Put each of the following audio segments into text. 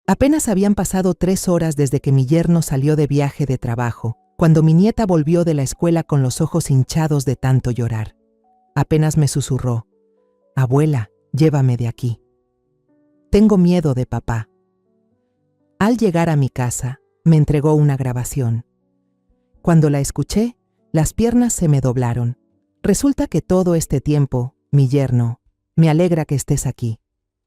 Apenas habían pasado 3 horas desde que mi yerno salió de viaje de trabajo, cuando mi nieta volvió de la escuela con los ojos hinchados de tanto llorar. Apenas me susurró: «Abuela, llévame de aquí. Tengo miedo de papá». Al llegar a mi casa, me entregó una grabación. Cuando la escuché, las piernas se me doblaron. Resulta que todo este tiempo, mi yerno, me alegra que estés aquí.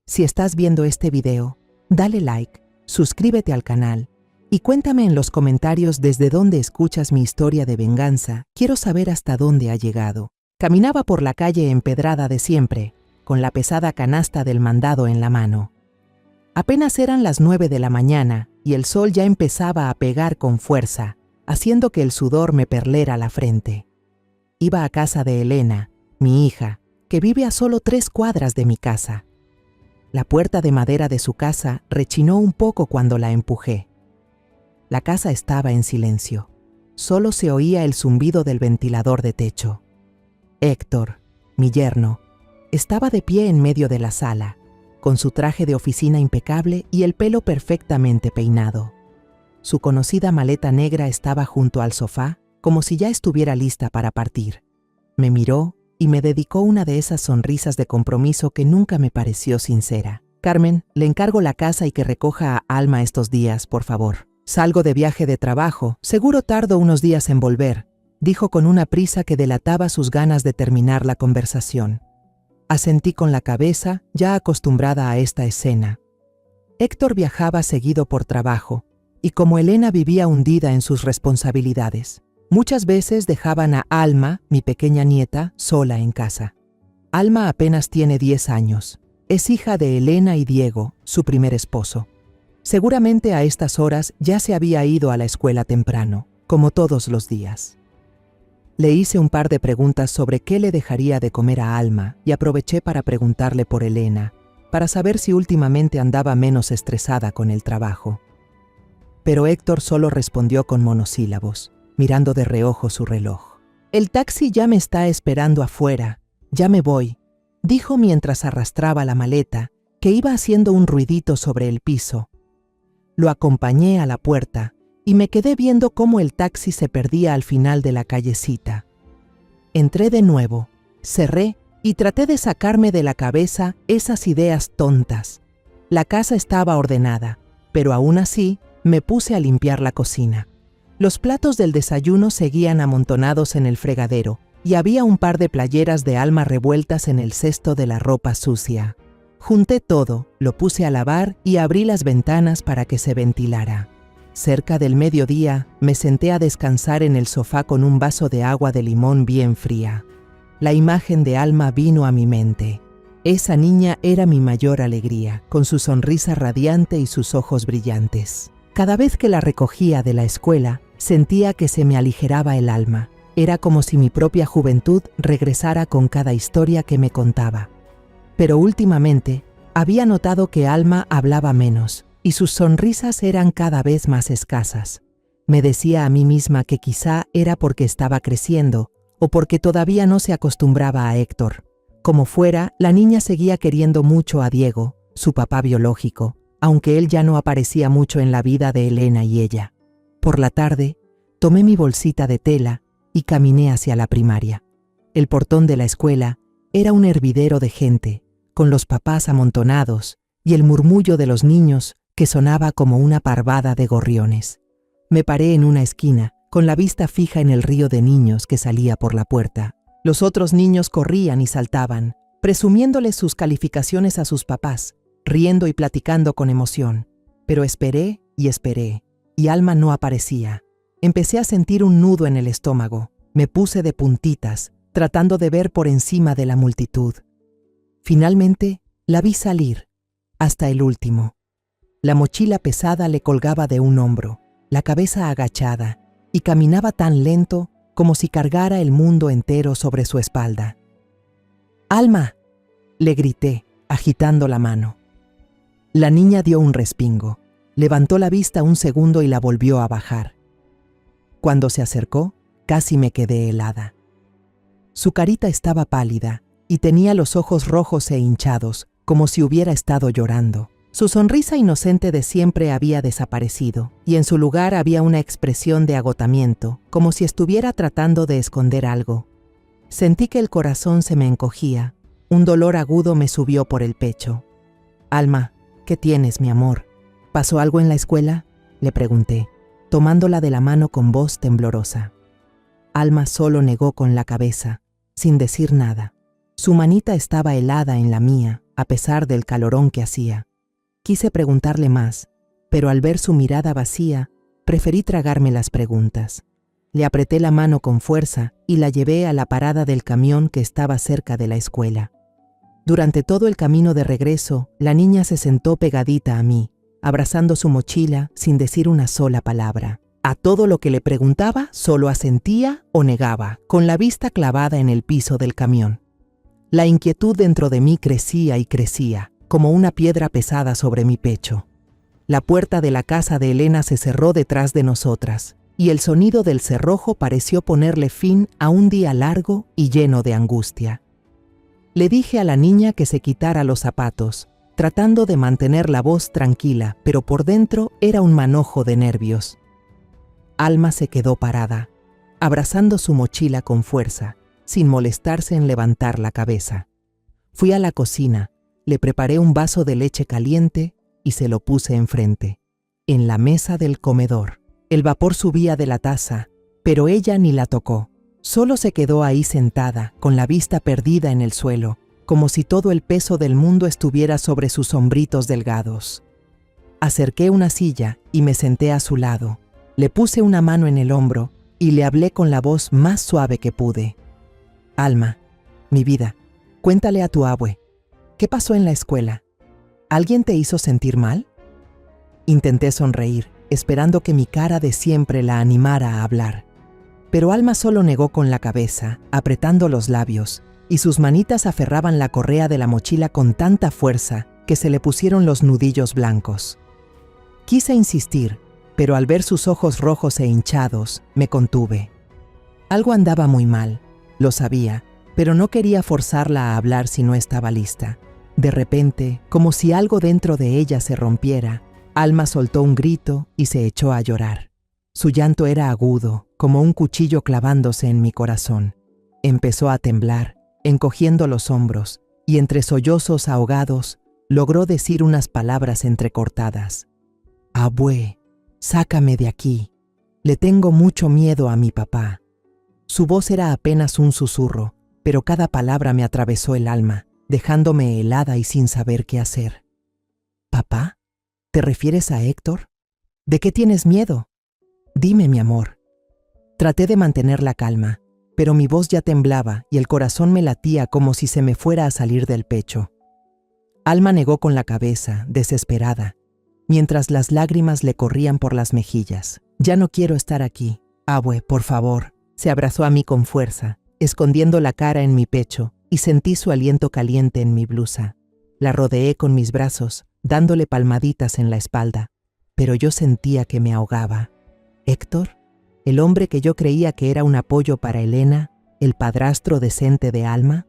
Si estás viendo este video, dale like, suscríbete al canal y cuéntame en los comentarios desde dónde escuchas mi historia de venganza. Quiero saber hasta dónde ha llegado. Caminaba por la calle empedrada de siempre, con la pesada canasta del mandado en la mano. Apenas eran las 9 de la mañana y el sol ya empezaba a pegar con fuerza, haciendo que el sudor me perlera la frente. Iba a casa de Elena, mi hija, que vive a solo 3 cuadras de mi casa. La puerta de madera de su casa rechinó un poco cuando la empujé. La casa estaba en silencio. Solo se oía el zumbido del ventilador de techo. Héctor, mi yerno, estaba de pie en medio de la sala, con su traje de oficina impecable y el pelo perfectamente peinado. Su conocida maleta negra estaba junto al sofá, como si ya estuviera lista para partir. Me miró y me dedicó una de esas sonrisas de compromiso que nunca me pareció sincera. «Carmen, le encargo la casa y que recoja a Alma estos días, por favor. Salgo de viaje de trabajo, seguro tardo unos días en volver», dijo con una prisa que delataba sus ganas de terminar la conversación. Asentí con la cabeza, ya acostumbrada a esta escena. Héctor viajaba seguido por trabajo, y como Elena vivía hundida en sus responsabilidades, muchas veces dejaban a Alma, mi pequeña nieta, sola en casa. Alma apenas tiene 10 años. Es hija de Elena y Diego, su primer esposo. Seguramente a estas horas ya se había ido a la escuela temprano, como todos los días. Le hice un par de preguntas sobre qué le dejaría de comer a Alma y aproveché para preguntarle por Elena, para saber si últimamente andaba menos estresada con el trabajo. Pero Héctor solo respondió con monosílabos, mirando de reojo su reloj. «El taxi ya me está esperando afuera. Ya me voy», dijo mientras arrastraba la maleta, que iba haciendo un ruidito sobre el piso. Lo acompañé a la puerta y me quedé viendo cómo el taxi se perdía al final de la callecita. Entré de nuevo, cerré y traté de sacarme de la cabeza esas ideas tontas. La casa estaba ordenada, pero aún así me puse a limpiar la cocina. Los platos del desayuno seguían amontonados en el fregadero y había un par de playeras de Alma revueltas en el cesto de la ropa sucia. Junté todo, lo puse a lavar y abrí las ventanas para que se ventilara. Cerca del mediodía, me senté a descansar en el sofá con un vaso de agua de limón bien fría. La imagen de Alma vino a mi mente. Esa niña era mi mayor alegría, con su sonrisa radiante y sus ojos brillantes. Cada vez que la recogía de la escuela, sentía que se me aligeraba el alma. Era como si mi propia juventud regresara con cada historia que me contaba. Pero últimamente, había notado que Alma hablaba menos, y sus sonrisas eran cada vez más escasas. Me decía a mí misma que quizá era porque estaba creciendo, o porque todavía no se acostumbraba a Héctor. Como fuera, la niña seguía queriendo mucho a Diego, su papá biológico, aunque él ya no aparecía mucho en la vida de Elena y ella. Por la tarde, tomé mi bolsita de tela y caminé hacia la primaria. El portón de la escuela era un hervidero de gente, con los papás amontonados y el murmullo de los niños que sonaba como una parvada de gorriones. Me paré en una esquina, con la vista fija en el río de niños que salía por la puerta. Los otros niños corrían y saltaban, presumiéndoles sus calificaciones a sus papás, riendo y platicando con emoción. Pero esperé, y Alma no aparecía. Empecé a sentir un nudo en el estómago. Me puse de puntitas, tratando de ver por encima de la multitud. Finalmente, la vi salir, hasta el último. La mochila pesada le colgaba de un hombro, la cabeza agachada, y caminaba tan lento como si cargara el mundo entero sobre su espalda. «¡Alma!», le grité, agitando la mano. La niña dio un respingo, levantó la vista un segundo y la volvió a bajar. Cuando se acercó, casi me quedé helada. Su carita estaba pálida y tenía los ojos rojos e hinchados, como si hubiera estado llorando. Su sonrisa inocente de siempre había desaparecido, y en su lugar había una expresión de agotamiento, como si estuviera tratando de esconder algo. Sentí que el corazón se me encogía. Un dolor agudo me subió por el pecho. «Alma, ¿qué tienes, mi amor? ¿Pasó algo en la escuela?», le pregunté, tomándola de la mano con voz temblorosa. Alma solo negó con la cabeza, sin decir nada. Su manita estaba helada en la mía, a pesar del calorón que hacía. Quise preguntarle más, pero al ver su mirada vacía, preferí tragarme las preguntas. Le apreté la mano con fuerza y la llevé a la parada del camión que estaba cerca de la escuela. Durante todo el camino de regreso, la niña se sentó pegadita a mí, abrazando su mochila sin decir una sola palabra. A todo lo que le preguntaba, solo asentía o negaba, con la vista clavada en el piso del camión. La inquietud dentro de mí crecía y crecía, como una piedra pesada sobre mi pecho. La puerta de la casa de Elena se cerró detrás de nosotras, y el sonido del cerrojo pareció ponerle fin a un día largo y lleno de angustia. Le dije a la niña que se quitara los zapatos, tratando de mantener la voz tranquila, pero por dentro era un manojo de nervios. Alma se quedó parada, abrazando su mochila con fuerza, sin molestarse en levantar la cabeza. Fui a la cocina, le preparé un vaso de leche caliente y se lo puse enfrente. En la mesa del comedor, el vapor subía de la taza, pero ella ni la tocó. Solo se quedó ahí sentada, con la vista perdida en el suelo, como si todo el peso del mundo estuviera sobre sus hombritos delgados. Acerqué una silla y me senté a su lado. Le puse una mano en el hombro y le hablé con la voz más suave que pude. «Alma, mi vida, cuéntale a tu abue. ¿Qué pasó en la escuela? ¿Alguien te hizo sentir mal?». Intenté sonreír, esperando que mi cara de siempre la animara a hablar. Pero Alma solo negó con la cabeza, apretando los labios, y sus manitas aferraban la correa de la mochila con tanta fuerza que se le pusieron los nudillos blancos. Quise insistir, pero al ver sus ojos rojos e hinchados, me contuve. Algo andaba muy mal, lo sabía, pero no quería forzarla a hablar si no estaba lista. De repente, como si algo dentro de ella se rompiera, Alma soltó un grito y se echó a llorar. Su llanto era agudo, como un cuchillo clavándose en mi corazón. Empezó a temblar, encogiendo los hombros, y entre sollozos ahogados, logró decir unas palabras entrecortadas. «Abue, sácame de aquí. Le tengo mucho miedo a mi papá». Su voz era apenas un susurro, pero cada palabra me atravesó el alma, dejándome helada y sin saber qué hacer. «¿Papá? ¿Te refieres a Héctor? ¿De qué tienes miedo? Dime, mi amor». Traté de mantener la calma, pero mi voz ya temblaba y el corazón me latía como si se me fuera a salir del pecho. Alma negó con la cabeza, desesperada, mientras las lágrimas le corrían por las mejillas. «Ya no quiero estar aquí. Abue, por favor». Se abrazó a mí con fuerza, escondiendo la cara en mi pecho, y sentí su aliento caliente en mi blusa. La rodeé con mis brazos, dándole palmaditas en la espalda, pero yo sentía que me ahogaba. ¿Héctor? ¿El hombre que yo creía que era un apoyo para Elena, el padrastro decente de Alma?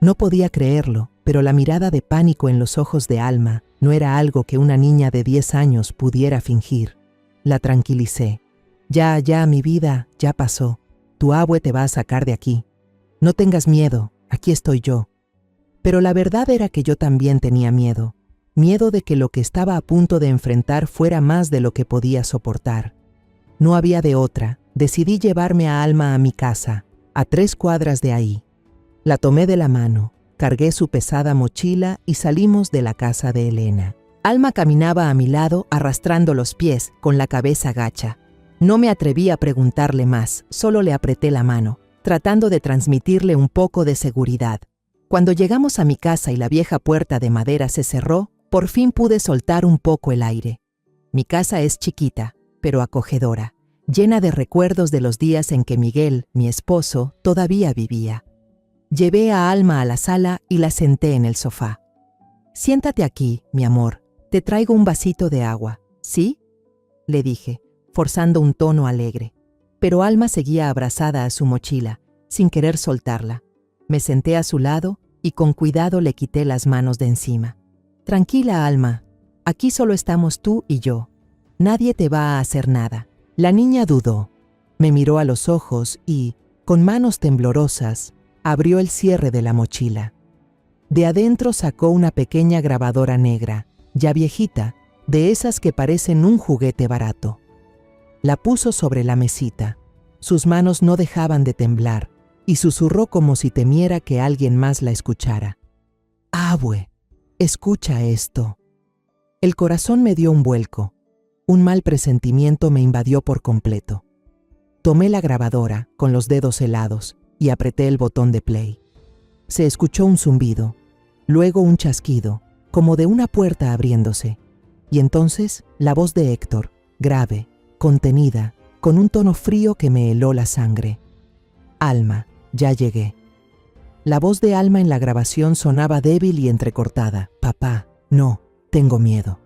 No podía creerlo, pero la mirada de pánico en los ojos de Alma no era algo que una niña de 10 años pudiera fingir. La tranquilicé. «Ya, mi vida, ya pasó. Tu abue te va a sacar de aquí. No tengas miedo, aquí estoy yo». Pero la verdad era que yo también tenía miedo. Miedo de que lo que estaba a punto de enfrentar fuera más de lo que podía soportar. No había de otra. Decidí llevarme a Alma a mi casa, a 3 cuadras de ahí. La tomé de la mano, cargué su pesada mochila y salimos de la casa de Elena. Alma caminaba a mi lado arrastrando los pies, con la cabeza gacha. No me atreví a preguntarle más, solo le apreté la mano, tratando de transmitirle un poco de seguridad. Cuando llegamos a mi casa y la vieja puerta de madera se cerró, por fin pude soltar un poco el aire. Mi casa es chiquita, pero acogedora, llena de recuerdos de los días en que Miguel, mi esposo, todavía vivía. Llevé a Alma a la sala y la senté en el sofá. «Siéntate aquí, mi amor, te traigo un vasito de agua, ¿sí?», le dije, forzando un tono alegre. Pero Alma seguía abrazada a su mochila, sin querer soltarla. Me senté a su lado y con cuidado le quité las manos de encima. «Tranquila, Alma, Aquí solo estamos tú y yo. Nadie te va a hacer nada. La niña dudó. Me miró a los ojos y, con manos temblorosas, abrió el cierre de la mochila. De adentro sacó una pequeña grabadora negra, ya viejita, de esas que parecen un juguete barato. La puso sobre la mesita. Sus manos no dejaban de temblar y susurró como si temiera que alguien más la escuchara. «Abue, escucha esto». El corazón me dio un vuelco. Un mal presentimiento me invadió por completo. Tomé la grabadora con los dedos helados y apreté el botón de play. Se escuchó un zumbido, luego un chasquido, como de una puerta abriéndose, y entonces la voz de Héctor, grave, contenida, con un tono frío que me heló la sangre. «Alma, ya llegué». La voz de Alma en la grabación sonaba débil y entrecortada. «Papá, no, tengo miedo».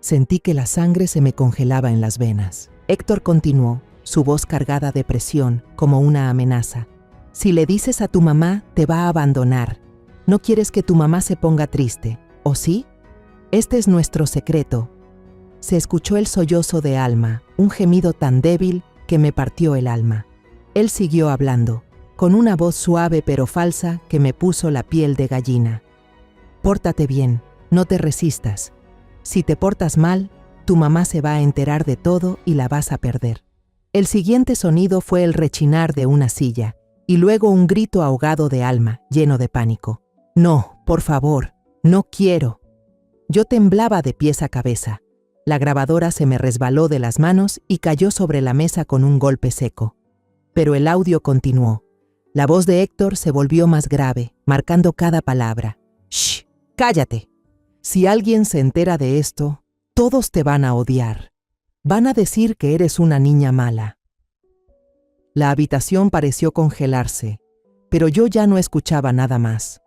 Sentí que la sangre se me congelaba en las venas. Héctor continuó, su voz cargada de presión, como una amenaza. «Si le dices a tu mamá, te va a abandonar. No quieres que tu mamá se ponga triste, ¿o sí? Este es nuestro secreto». Se escuchó el sollozo de Alma, un gemido tan débil que me partió el alma. Él siguió hablando, con una voz suave pero falsa que me puso la piel de gallina. «Pórtate bien, no te resistas. Si te portas mal, tu mamá se va a enterar de todo y la vas a perder». El siguiente sonido fue el rechinar de una silla, y luego un grito ahogado de Alma, lleno de pánico. «No, por favor, no quiero». Yo temblaba de pies a cabeza. La grabadora se me resbaló de las manos y cayó sobre la mesa con un golpe seco. Pero el audio continuó. La voz de Héctor se volvió más grave, marcando cada palabra. «¡Shh! ¡Cállate! Si alguien se entera de esto, todos te van a odiar. Van a decir que eres una niña mala». La habitación pareció congelarse, pero yo ya no escuchaba nada más.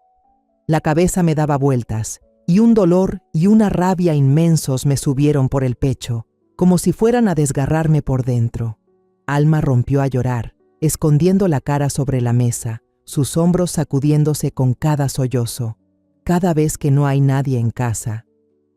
La cabeza me daba vueltas, y un dolor y una rabia inmensos me subieron por el pecho, como si fueran a desgarrarme por dentro. Alma rompió a llorar, escondiendo la cara sobre la mesa, sus hombros sacudiéndose con cada sollozo. «Cada vez que no hay nadie en casa,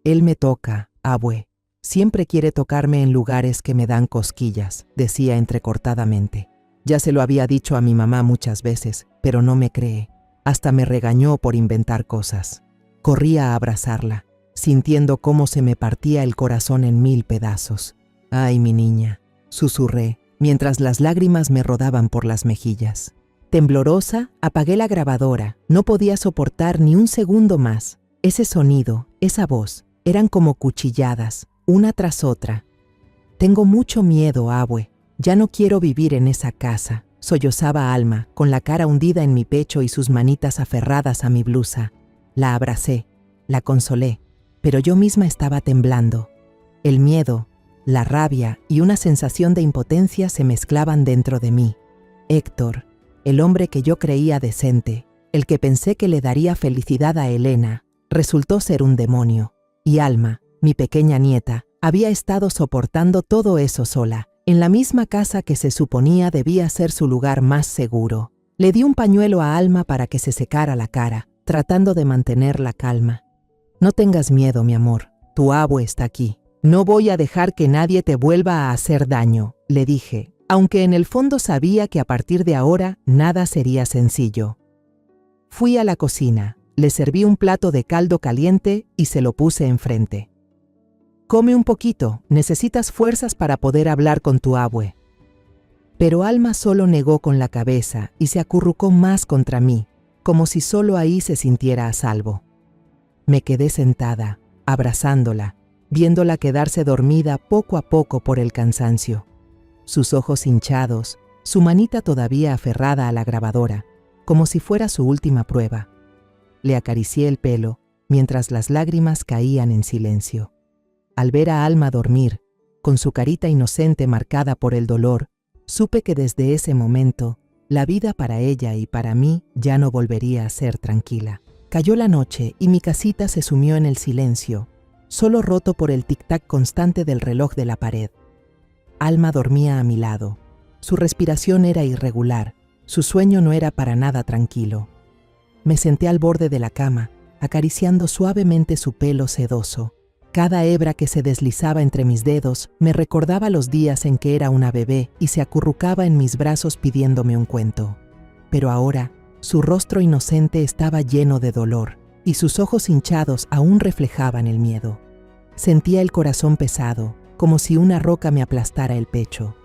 él me toca, abue. Siempre quiere tocarme en lugares que me dan cosquillas», decía entrecortadamente. Ya se lo había dicho a mi mamá muchas veces, pero no me cree. Hasta me regañó por inventar cosas. Corrí a abrazarla, sintiendo cómo se me partía el corazón en 1000 pedazos. «Ay, mi niña», susurré, mientras las lágrimas me rodaban por las mejillas. Temblorosa, apagué la grabadora. No podía soportar ni un segundo más. Ese sonido, esa voz, eran como cuchilladas, una tras otra. «Tengo mucho miedo, abue. Ya no quiero vivir en esa casa», sollozaba Alma, con la cara hundida en mi pecho y sus manitas aferradas a mi blusa. La abracé, la consolé, pero yo misma estaba temblando. El miedo, la rabia y una sensación de impotencia se mezclaban dentro de mí. Héctor, el hombre que yo creía decente, el que pensé que le daría felicidad a Elena, resultó ser un demonio. Y Alma, mi pequeña nieta, había estado soportando todo eso sola, en la misma casa que se suponía debía ser su lugar más seguro. Le di un pañuelo a Alma para que se secara la cara, tratando de mantener la calma. «No tengas miedo, mi amor, tu abue está aquí. No voy a dejar que nadie te vuelva a hacer daño», le dije, aunque en el fondo sabía que a partir de ahora nada sería sencillo. Fui a la cocina, le serví un plato de caldo caliente y se lo puse enfrente. «Come un poquito, necesitas fuerzas para poder hablar con tu abue». Pero Alma solo negó con la cabeza y se acurrucó más contra mí, como si solo ahí se sintiera a salvo. Me quedé sentada, abrazándola, viéndola quedarse dormida poco a poco por el cansancio. Sus ojos hinchados, su manita todavía aferrada a la grabadora, como si fuera su última prueba. Le acaricié el pelo, mientras las lágrimas caían en silencio. Al ver a Alma dormir, con su carita inocente marcada por el dolor, supe que desde ese momento, la vida para ella y para mí ya no volvería a ser tranquila. Cayó la noche y mi casita se sumió en el silencio, solo roto por el tic-tac constante del reloj de la pared. Alma dormía a mi lado. Su respiración era irregular, su sueño no era para nada tranquilo. Me senté al borde de la cama, acariciando suavemente su pelo sedoso. Cada hebra que se deslizaba entre mis dedos me recordaba los días en que era una bebé y se acurrucaba en mis brazos pidiéndome un cuento. Pero ahora, su rostro inocente estaba lleno de dolor y sus ojos hinchados aún reflejaban el miedo. Sentía el corazón pesado, como si una roca me aplastara el pecho.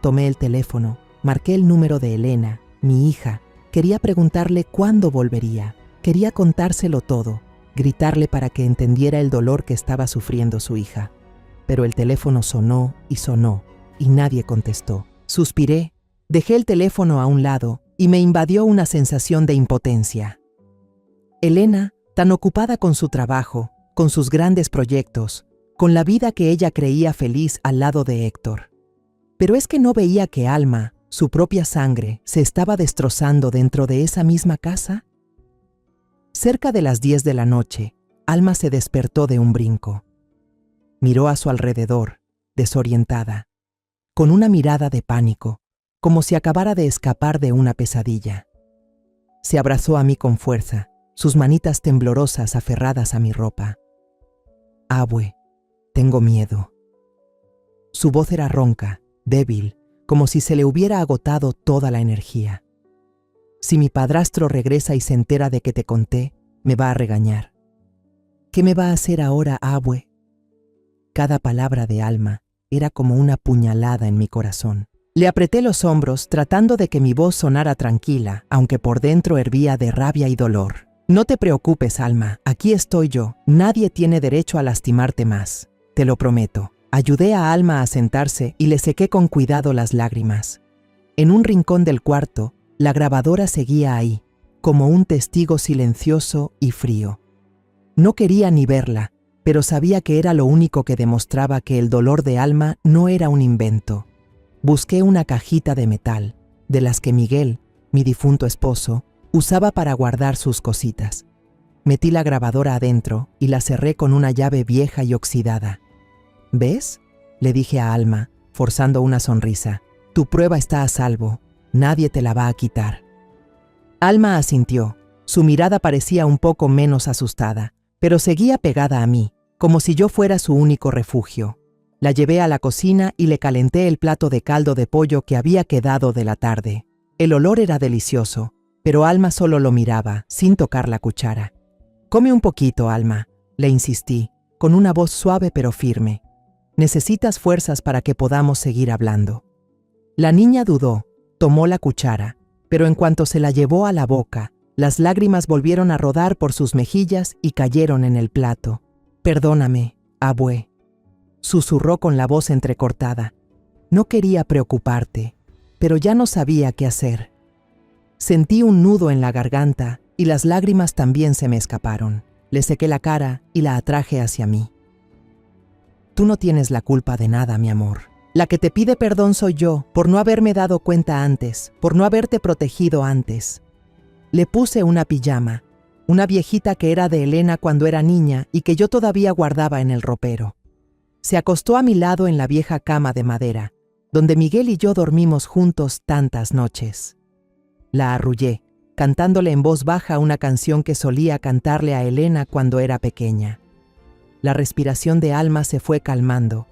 Tomé el teléfono, marqué el número de Elena, mi hija. Quería preguntarle cuándo volvería. Quería contárselo todo, gritarle para que entendiera el dolor que estaba sufriendo su hija. Pero el teléfono sonó y nadie contestó. Suspiré, dejé el teléfono a un lado y me invadió una sensación de impotencia. Elena, tan ocupada con su trabajo, con sus grandes proyectos, con la vida que ella creía feliz al lado de Héctor. Pero es que no veía que Alma, su propia sangre, se estaba destrozando dentro de esa misma casa. Cerca de las 10 de la noche, Alma se despertó de un brinco. Miró a su alrededor, desorientada, con una mirada de pánico, como si acabara de escapar de una pesadilla. Se abrazó a mí con fuerza, sus manitas temblorosas aferradas a mi ropa. Abue, tengo miedo. Su voz era ronca, débil, como si se le hubiera agotado toda la energía. Si mi padrastro regresa y se entera de que te conté, me va a regañar. ¿Qué me va a hacer ahora, Abue? Cada palabra de Alma era como una puñalada en mi corazón. Le apreté los hombros tratando de que mi voz sonara tranquila, aunque por dentro hervía de rabia y dolor. No te preocupes, Alma, aquí estoy yo. Nadie tiene derecho a lastimarte más. Te lo prometo. Ayudé a Alma a sentarse y le sequé con cuidado las lágrimas. En un rincón del cuarto, la grabadora seguía ahí, como un testigo silencioso y frío. No quería ni verla, pero sabía que era lo único que demostraba que el dolor de Alma no era un invento. Busqué una cajita de metal, de las que Miguel, mi difunto esposo, usaba para guardar sus cositas. Metí la grabadora adentro y la cerré con una llave vieja y oxidada. ¿Ves?, le dije a Alma, forzando una sonrisa. Tu prueba está a salvo. Nadie te la va a quitar. Alma asintió. Su mirada parecía un poco menos asustada, pero seguía pegada a mí, como si yo fuera su único refugio. La llevé a la cocina y le calenté el plato de caldo de pollo que había quedado de la tarde. El olor era delicioso, pero Alma solo lo miraba, sin tocar la cuchara. Come un poquito, Alma, le insistí, con una voz suave pero firme. Necesitas fuerzas para que podamos seguir hablando. La niña dudó, tomó la cuchara, pero en cuanto se la llevó a la boca, las lágrimas volvieron a rodar por sus mejillas y cayeron en el plato. Perdóname, Abue, susurró con la voz entrecortada. No quería preocuparte, pero ya no sabía qué hacer. Sentí un nudo en la garganta y las lágrimas también se me escaparon. Le sequé la cara y la atraje hacia mí. Tú no tienes la culpa de nada, mi amor. La que te pide perdón soy yo, por no haberme dado cuenta antes, por no haberte protegido antes. Le puse una pijama, una viejita que era de Elena cuando era niña y que yo todavía guardaba en el ropero. Se acostó a mi lado en la vieja cama de madera, donde Miguel y yo dormimos juntos tantas noches. La arrullé, cantándole en voz baja una canción que solía cantarle a Elena cuando era pequeña. La respiración de Alma se fue calmando,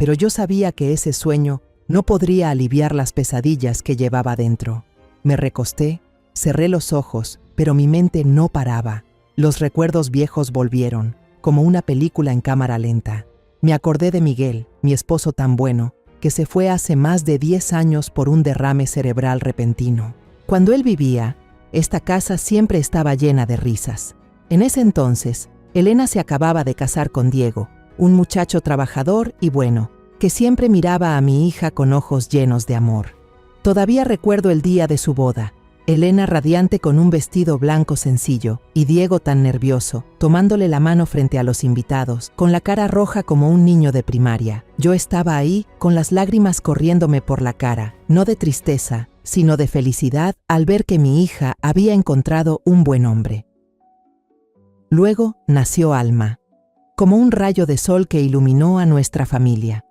pero yo sabía que ese sueño no podría aliviar las pesadillas que llevaba dentro. Me recosté, cerré los ojos, pero mi mente no paraba. Los recuerdos viejos volvieron, como una película en cámara lenta. Me acordé de Miguel, mi esposo tan bueno, que se fue hace más de 10 años por un derrame cerebral repentino. Cuando él vivía, esta casa siempre estaba llena de risas. En ese entonces, Elena se acababa de casar con Diego, un muchacho trabajador y bueno, que siempre miraba a mi hija con ojos llenos de amor. Todavía recuerdo el día de su boda, Elena radiante con un vestido blanco sencillo y Diego tan nervioso, tomándole la mano frente a los invitados, con la cara roja como un niño de primaria. Yo estaba ahí, con las lágrimas corriéndome por la cara, no de tristeza, sino de felicidad al ver que mi hija había encontrado un buen hombre. Luego nació Alma, como un rayo de sol que iluminó a nuestra familia.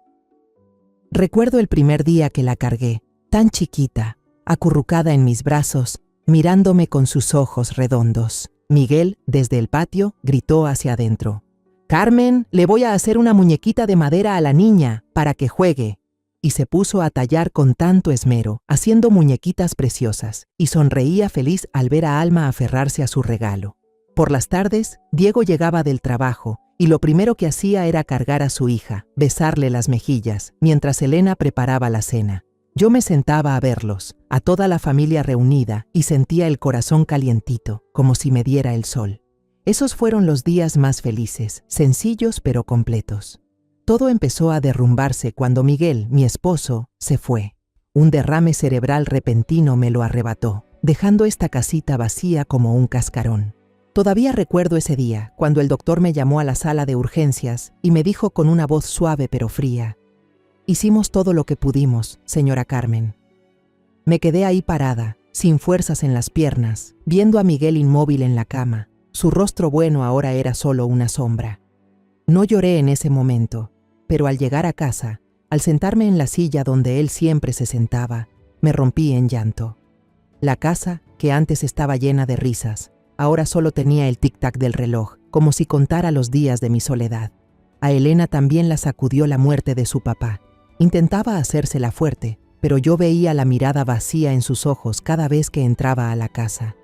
Recuerdo el primer día que la cargué, tan chiquita, acurrucada en mis brazos, mirándome con sus ojos redondos. Miguel, desde el patio, gritó hacia adentro. «Carmen, le voy a hacer una muñequita de madera a la niña para que juegue». Y se puso a tallar con tanto esmero, haciendo muñequitas preciosas, y sonreía feliz al ver a Alma aferrarse a su regalo. Por las tardes, Diego llegaba del trabajo, y lo primero que hacía era cargar a su hija, besarle las mejillas, mientras Elena preparaba la cena. Yo me sentaba a verlos, a toda la familia reunida, y sentía el corazón calientito, como si me diera el sol. Esos fueron los días más felices, sencillos pero completos. Todo empezó a derrumbarse cuando Miguel, mi esposo, se fue. Un derrame cerebral repentino me lo arrebató, dejando esta casita vacía como un cascarón. Todavía recuerdo ese día, cuando el doctor me llamó a la sala de urgencias y me dijo con una voz suave pero fría: «Hicimos todo lo que pudimos, señora Carmen». Me quedé ahí parada, sin fuerzas en las piernas, viendo a Miguel inmóvil en la cama. Su rostro bueno ahora era solo una sombra. No lloré en ese momento, pero al llegar a casa, al sentarme en la silla donde él siempre se sentaba, me rompí en llanto. La casa, que antes estaba llena de risas, ahora solo tenía el tic-tac del reloj, como si contara los días de mi soledad. A Elena también la sacudió la muerte de su papá. Intentaba hacérsela fuerte, pero yo veía la mirada vacía en sus ojos cada vez que entraba a la casa.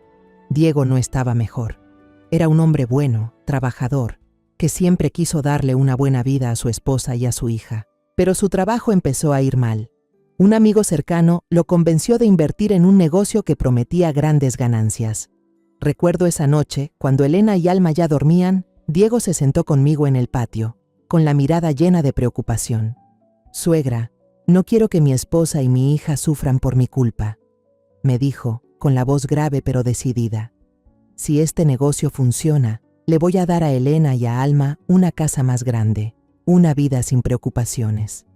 Diego no estaba mejor. Era un hombre bueno, trabajador, que siempre quiso darle una buena vida a su esposa y a su hija. Pero su trabajo empezó a ir mal. Un amigo cercano lo convenció de invertir en un negocio que prometía grandes ganancias. Recuerdo esa noche, cuando Elena y Alma ya dormían, Diego se sentó conmigo en el patio, con la mirada llena de preocupación. «Suegra, no quiero que mi esposa y mi hija sufran por mi culpa», me dijo, con la voz grave pero decidida. «Si este negocio funciona, le voy a dar a Elena y a Alma una casa más grande, una vida sin preocupaciones».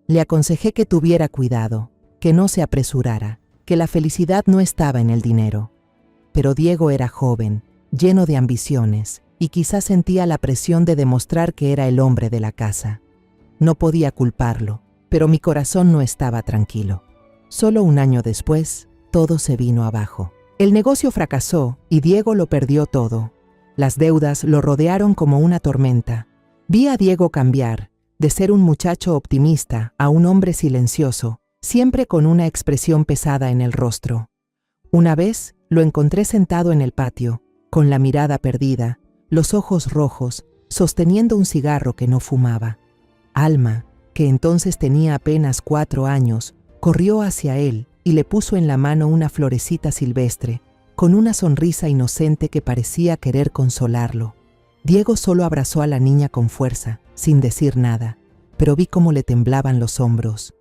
Le aconsejé que tuviera cuidado, que no se apresurara, que la felicidad no estaba en el dinero. Pero Diego era joven, lleno de ambiciones, y quizás sentía la presión de demostrar que era el hombre de la casa. No podía culparlo, pero mi corazón no estaba tranquilo. Solo un año después, todo se vino abajo. El negocio fracasó y Diego lo perdió todo. Las deudas lo rodearon como una tormenta. Vi a Diego cambiar, de ser un muchacho optimista a un hombre silencioso, siempre con una expresión pesada en el rostro. Una vez lo encontré sentado en el patio, con la mirada perdida, los ojos rojos, sosteniendo un cigarro que no fumaba. Alma, que entonces tenía apenas 4 años, corrió hacia él y le puso en la mano una florecita silvestre, con una sonrisa inocente que parecía querer consolarlo. Diego solo abrazó a la niña con fuerza, sin decir nada, pero vi cómo le temblaban los hombros.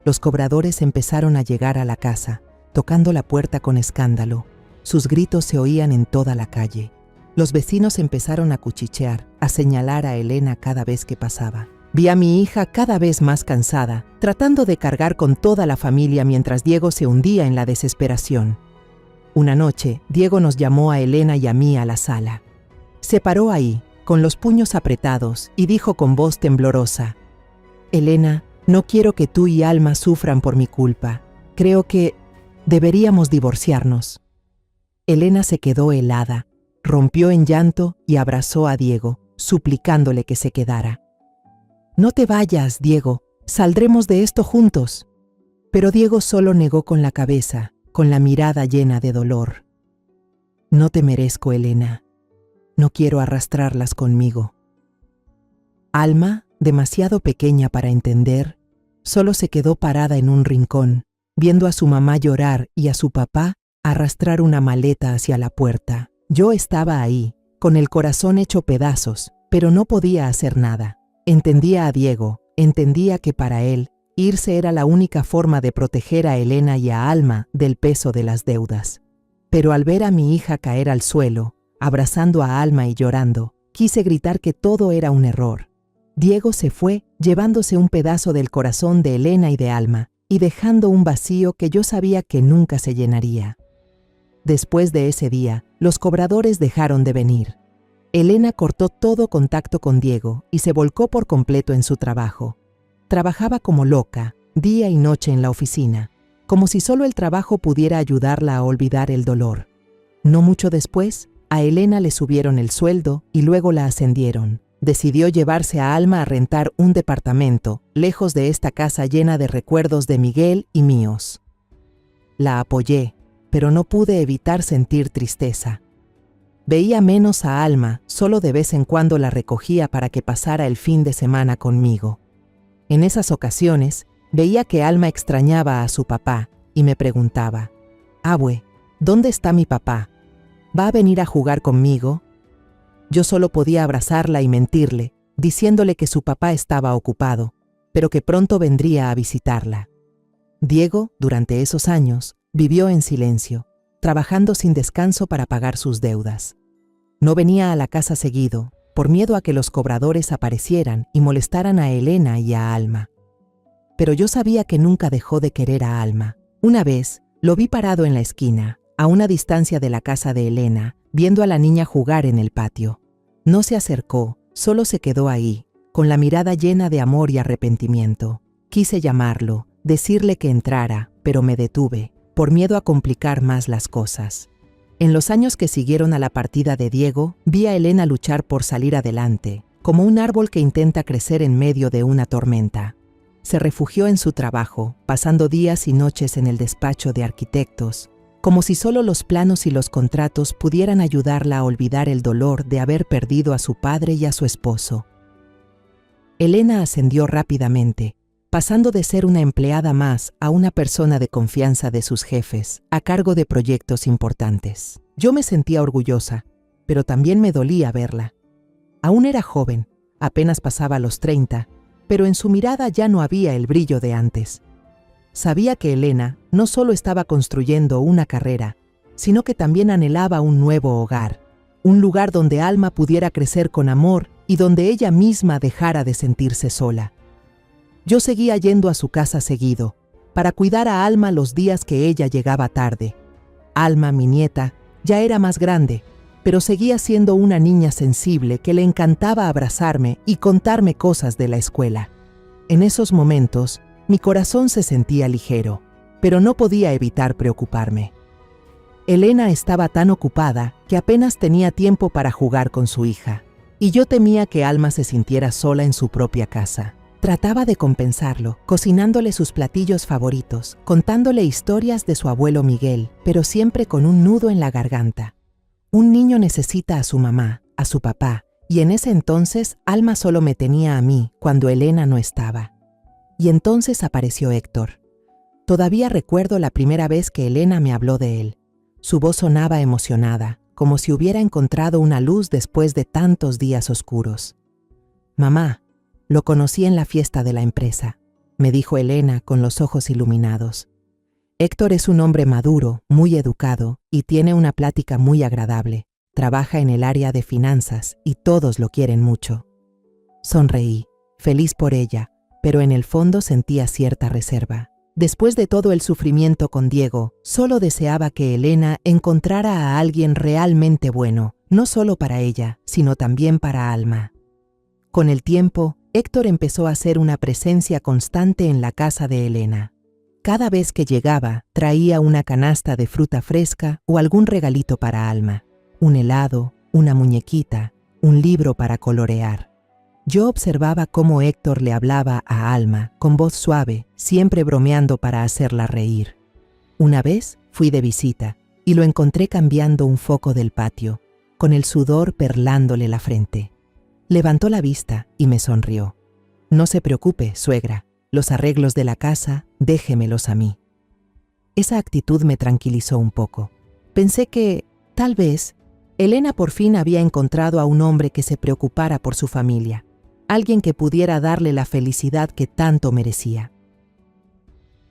Los cobradores empezaron a llegar a la casa, tocando la puerta con escándalo. Sus gritos se oían en toda la calle. Los vecinos empezaron a cuchichear, a señalar a Elena cada vez que pasaba. Vi a mi hija cada vez más cansada, tratando de cargar con toda la familia mientras Diego se hundía en la desesperación. Una noche, Diego nos llamó a Elena y a mí a la sala. Se paró ahí, con los puños apretados, y dijo con voz temblorosa: «Elena, no quiero que tú y Alma sufran por mi culpa. Creo que deberíamos divorciarnos». Elena se quedó helada, rompió en llanto y abrazó a Diego, suplicándole que se quedara. «No te vayas, Diego, saldremos de esto juntos». Pero Diego solo negó con la cabeza, con la mirada llena de dolor. «No te merezco, Elena. No quiero arrastrarlas conmigo». Alma, demasiado pequeña para entender, solo se quedó parada en un rincón, viendo a su mamá llorar y a su papá arrastrar una maleta hacia la puerta. Yo estaba ahí, con el corazón hecho pedazos, pero no podía hacer nada. Entendía a Diego, entendía que para él, irse era la única forma de proteger a Elena y a Alma del peso de las deudas. Pero al ver a mi hija caer al suelo, abrazando a Alma y llorando, quise gritar que todo era un error. Diego se fue, llevándose un pedazo del corazón de Elena y de Alma, y dejando un vacío que yo sabía que nunca se llenaría. Después de ese día, los cobradores dejaron de venir. Elena cortó todo contacto con Diego y se volcó por completo en su trabajo. Trabajaba como loca, día y noche en la oficina, como si solo el trabajo pudiera ayudarla a olvidar el dolor. No mucho después, a Elena le subieron el sueldo y luego la ascendieron. Decidió llevarse a Alma a rentar un departamento, lejos de esta casa llena de recuerdos de Miguel y míos. La apoyé, pero no pude evitar sentir tristeza. Veía menos a Alma, solo de vez en cuando la recogía para que pasara el fin de semana conmigo. En esas ocasiones, veía que Alma extrañaba a su papá y me preguntaba: «Abue, ¿dónde está mi papá? ¿Va a venir a jugar conmigo?». Yo solo podía abrazarla y mentirle, diciéndole que su papá estaba ocupado, pero que pronto vendría a visitarla. Diego, durante esos años, vivió en silencio, trabajando sin descanso para pagar sus deudas. No venía a la casa seguido, por miedo a que los cobradores aparecieran y molestaran a Elena y a Alma. Pero yo sabía que nunca dejó de querer a Alma. Una vez, lo vi parado en la esquina, a una distancia de la casa de Elena, viendo a la niña jugar en el patio. No se acercó, solo se quedó ahí, con la mirada llena de amor y arrepentimiento. Quise llamarlo, decirle que entrara, pero me detuve, por miedo a complicar más las cosas. En los años que siguieron a la partida de Diego, vi a Elena luchar por salir adelante, como un árbol que intenta crecer en medio de una tormenta. Se refugió en su trabajo, pasando días y noches en el despacho de arquitectos, como si solo los planos y los contratos pudieran ayudarla a olvidar el dolor de haber perdido a su padre y a su esposo. Elena ascendió rápidamente, pasando de ser una empleada más a una persona de confianza de sus jefes, a cargo de proyectos importantes. Yo me sentía orgullosa, pero también me dolía verla. Aún era joven, apenas pasaba los 30, pero en su mirada ya no había el brillo de antes. Sabía que Elena no solo estaba construyendo una carrera, sino que también anhelaba un nuevo hogar, un lugar donde Alma pudiera crecer con amor y donde ella misma dejara de sentirse sola. Yo seguía yendo a su casa seguido, para cuidar a Alma los días que ella llegaba tarde. Alma, mi nieta, ya era más grande, pero seguía siendo una niña sensible que le encantaba abrazarme y contarme cosas de la escuela. En esos momentos, mi corazón se sentía ligero, pero no podía evitar preocuparme. Elena estaba tan ocupada que apenas tenía tiempo para jugar con su hija, y yo temía que Alma se sintiera sola en su propia casa. Trataba de compensarlo, cocinándole sus platillos favoritos, contándole historias de su abuelo Miguel, pero siempre con un nudo en la garganta. Un niño necesita a su mamá, a su papá, y en ese entonces Alma solo me tenía a mí cuando Elena no estaba. Y entonces apareció Héctor. Todavía recuerdo la primera vez que Elena me habló de él. Su voz sonaba emocionada, como si hubiera encontrado una luz después de tantos días oscuros. «Mamá, lo conocí en la fiesta de la empresa», me dijo Elena con los ojos iluminados. «Héctor es un hombre maduro, muy educado y tiene una plática muy agradable. Trabaja en el área de finanzas y todos lo quieren mucho». Sonreí, feliz por ella, pero en el fondo sentía cierta reserva. Después de todo el sufrimiento con Diego, solo deseaba que Elena encontrara a alguien realmente bueno, no solo para ella, sino también para Alma. Con el tiempo, Héctor empezó a ser una presencia constante en la casa de Elena. Cada vez que llegaba, traía una canasta de fruta fresca o algún regalito para Alma, un helado, una muñequita, un libro para colorear. Yo observaba cómo Héctor le hablaba a Alma con voz suave, siempre bromeando para hacerla reír. Una vez fui de visita y lo encontré cambiando un foco del patio, con el sudor perlándole la frente. Levantó la vista y me sonrió. «No se preocupe, suegra, los arreglos de la casa, déjemelos a mí». Esa actitud me tranquilizó un poco. Pensé que, tal vez, Elena por fin había encontrado a un hombre que se preocupara por su familia, alguien que pudiera darle la felicidad que tanto merecía.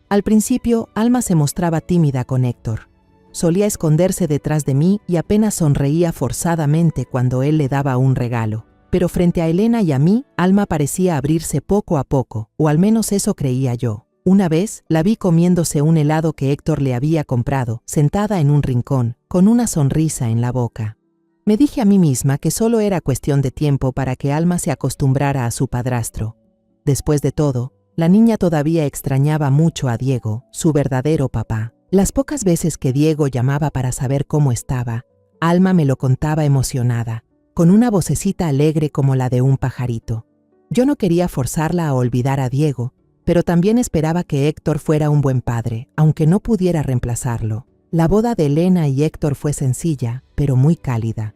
Al principio, Alma se mostraba tímida con Héctor. Solía esconderse detrás de mí y apenas sonreía forzadamente cuando él le daba un regalo. Pero frente a Elena y a mí, Alma parecía abrirse poco a poco, o al menos eso creía yo. Una vez la vi comiéndose un helado que Héctor le había comprado, sentada en un rincón, con una sonrisa en la boca. Me dije a mí misma que solo era cuestión de tiempo para que Alma se acostumbrara a su padrastro. Después de todo, la niña todavía extrañaba mucho a Diego, su verdadero papá. Las pocas veces que Diego llamaba para saber cómo estaba, Alma me lo contaba emocionada, con una vocecita alegre como la de un pajarito. Yo no quería forzarla a olvidar a Diego, pero también esperaba que Héctor fuera un buen padre, aunque no pudiera reemplazarlo. La boda de Elena y Héctor fue sencilla, pero muy cálida.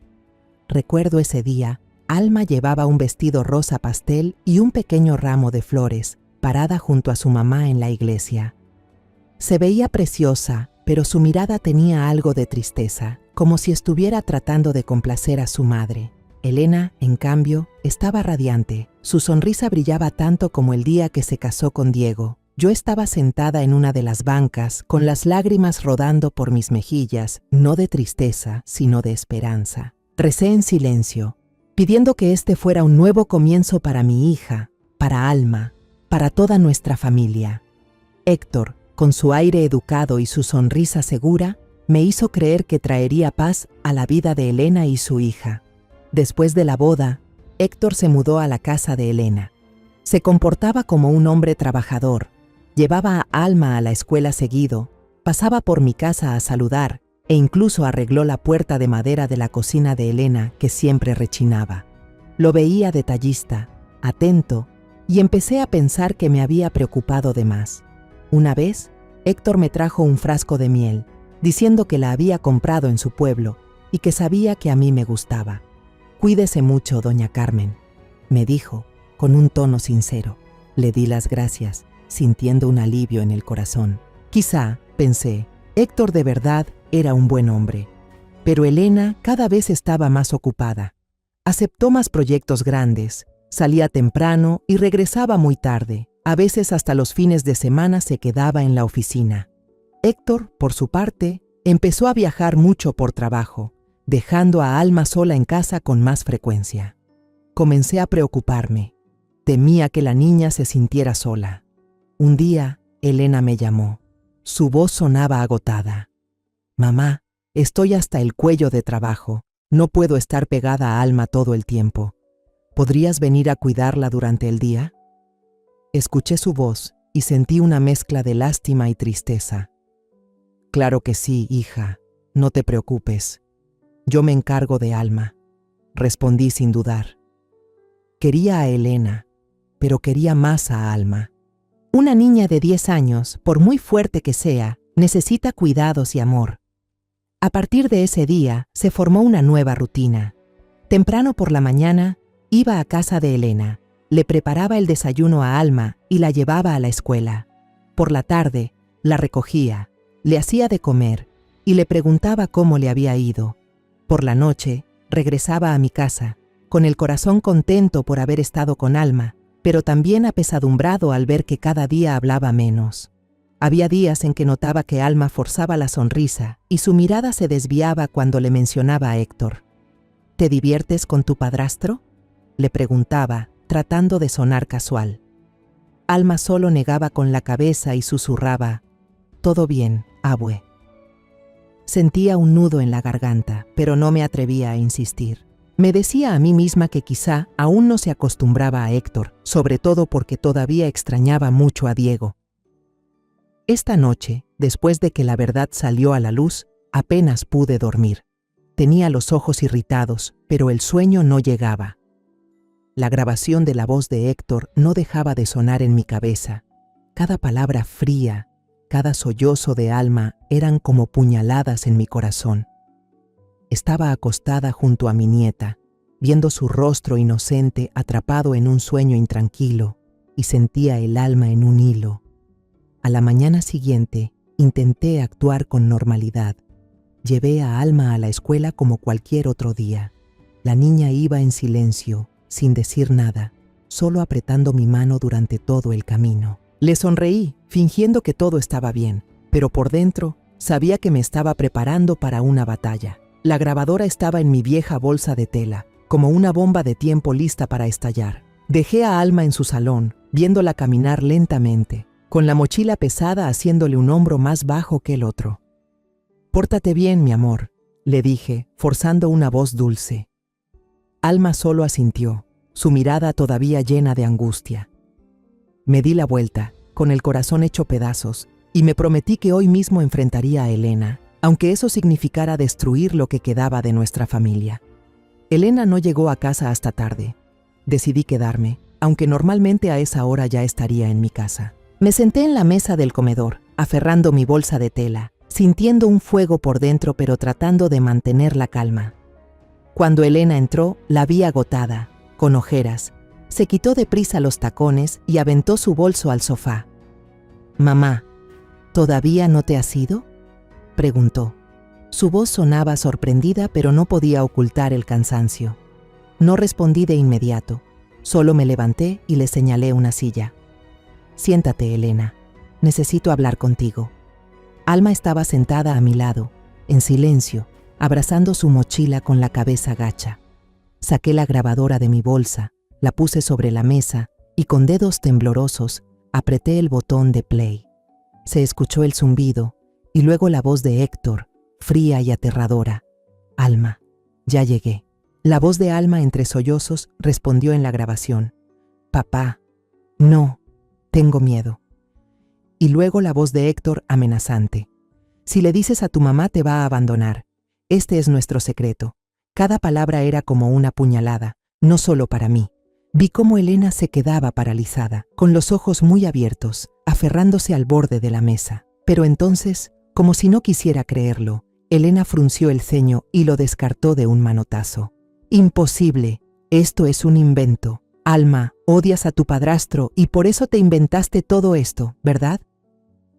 Recuerdo ese día, Alma llevaba un vestido rosa pastel y un pequeño ramo de flores, parada junto a su mamá en la iglesia. Se veía preciosa, pero su mirada tenía algo de tristeza, como si estuviera tratando de complacer a su madre. Elena, en cambio, estaba radiante. Su sonrisa brillaba tanto como el día que se casó con Diego. Yo estaba sentada en una de las bancas, con las lágrimas rodando por mis mejillas, no de tristeza, sino de esperanza. Recé en silencio, pidiendo que este fuera un nuevo comienzo para mi hija, para Alma, para toda nuestra familia. Héctor, con su aire educado y su sonrisa segura, me hizo creer que traería paz a la vida de Elena y su hija. Después de la boda, Héctor se mudó a la casa de Elena. Se comportaba como un hombre trabajador, llevaba a Alma a la escuela seguido, pasaba por mi casa a saludar e incluso arregló la puerta de madera de la cocina de Elena que siempre rechinaba. Lo veía detallista, atento, y empecé a pensar que me había preocupado de más. Una vez, Héctor me trajo un frasco de miel, diciendo que la había comprado en su pueblo y que sabía que a mí me gustaba. «Cuídese mucho, doña Carmen», me dijo, con un tono sincero. Le di las gracias, sintiendo un alivio en el corazón. Quizá, pensé, Héctor de verdad era un buen hombre. Pero Elena cada vez estaba más ocupada. Aceptó más proyectos grandes, salía temprano y regresaba muy tarde. A veces hasta los fines de semana se quedaba en la oficina. Héctor, por su parte, empezó a viajar mucho por trabajo, dejando a Alma sola en casa con más frecuencia. Comencé a preocuparme. Temía que la niña se sintiera sola. Un día, Elena me llamó. Su voz sonaba agotada. «Mamá, estoy hasta el cuello de trabajo. No puedo estar pegada a Alma todo el tiempo. ¿Podrías venir a cuidarla durante el día?» Escuché su voz y sentí una mezcla de lástima y tristeza. «Claro que sí, hija. No te preocupes. Yo me encargo de Alma», respondí sin dudar. Quería a Elena, pero quería más a Alma. Una niña de 10 años, por muy fuerte que sea, necesita cuidados y amor. A partir de ese día, se formó una nueva rutina. Temprano por la mañana, iba a casa de Elena, le preparaba el desayuno a Alma y la llevaba a la escuela. Por la tarde, la recogía, le hacía de comer y le preguntaba cómo le había ido. Por la noche, regresaba a mi casa, con el corazón contento por haber estado con Alma, pero también apesadumbrado al ver que cada día hablaba menos. Había días en que notaba que Alma forzaba la sonrisa y su mirada se desviaba cuando le mencionaba a Héctor. «¿Te diviertes con tu padrastro?», le preguntaba, tratando de sonar casual. Alma solo negaba con la cabeza y susurraba: «Todo bien, abue». Sentía un nudo en la garganta, pero no me atrevía a insistir. Me decía a mí misma que quizá aún no se acostumbraba a Héctor, sobre todo porque todavía extrañaba mucho a Diego. Esta noche, después de que la verdad salió a la luz, apenas pude dormir. Tenía los ojos irritados, pero el sueño no llegaba. La grabación de la voz de Héctor no dejaba de sonar en mi cabeza. Cada palabra fría, cada sollozo de Alma eran como puñaladas en mi corazón. Estaba acostada junto a mi nieta, viendo su rostro inocente atrapado en un sueño intranquilo, y sentía el alma en un hilo. A la mañana siguiente, intenté actuar con normalidad. Llevé a Alma a la escuela como cualquier otro día. La niña iba en silencio, sin decir nada, solo apretando mi mano durante todo el camino. Le sonreí, fingiendo que todo estaba bien, pero por dentro sabía que me estaba preparando para una batalla. La grabadora estaba en mi vieja bolsa de tela, como una bomba de tiempo lista para estallar. Dejé a Alma en su salón, viéndola caminar lentamente, con la mochila pesada haciéndole un hombro más bajo que el otro. «Pórtate bien, mi amor», le dije, forzando una voz dulce. Alma solo asintió, su mirada todavía llena de angustia. Me di la vuelta, con el corazón hecho pedazos, y me prometí que hoy mismo enfrentaría a Elena, aunque eso significara destruir lo que quedaba de nuestra familia. Elena no llegó a casa hasta tarde. Decidí quedarme, aunque normalmente a esa hora ya estaría en mi casa. Me senté en la mesa del comedor, aferrando mi bolsa de tela, sintiendo un fuego por dentro pero tratando de mantener la calma. Cuando Elena entró, la vi agotada, con ojeras. Se quitó deprisa los tacones y aventó su bolso al sofá. «Mamá, ¿todavía no te has ido?», preguntó. Su voz sonaba sorprendida, pero no podía ocultar el cansancio. No respondí de inmediato, solo me levanté y le señalé una silla. «Siéntate, Elena, necesito hablar contigo». Alma estaba sentada a mi lado, en silencio, abrazando su mochila con la cabeza gacha. Saqué la grabadora de mi bolsa, la puse sobre la mesa y con dedos temblorosos apreté el botón de play. Se escuchó el zumbido y luego la voz de Héctor, fría y aterradora. «Alma, ya llegué». La voz de Alma entre sollozos respondió en la grabación. «Papá, no, tengo miedo». Y luego la voz de Héctor amenazante. «Si le dices a tu mamá te va a abandonar. Este es nuestro secreto». Cada palabra era como una puñalada, no solo para mí. Vi cómo Elena se quedaba paralizada, con los ojos muy abiertos, aferrándose al borde de la mesa. Pero entonces, como si no quisiera creerlo, Elena frunció el ceño y lo descartó de un manotazo. «Imposible, esto es un invento. Alma, odias a tu padrastro y por eso te inventaste todo esto, ¿verdad?».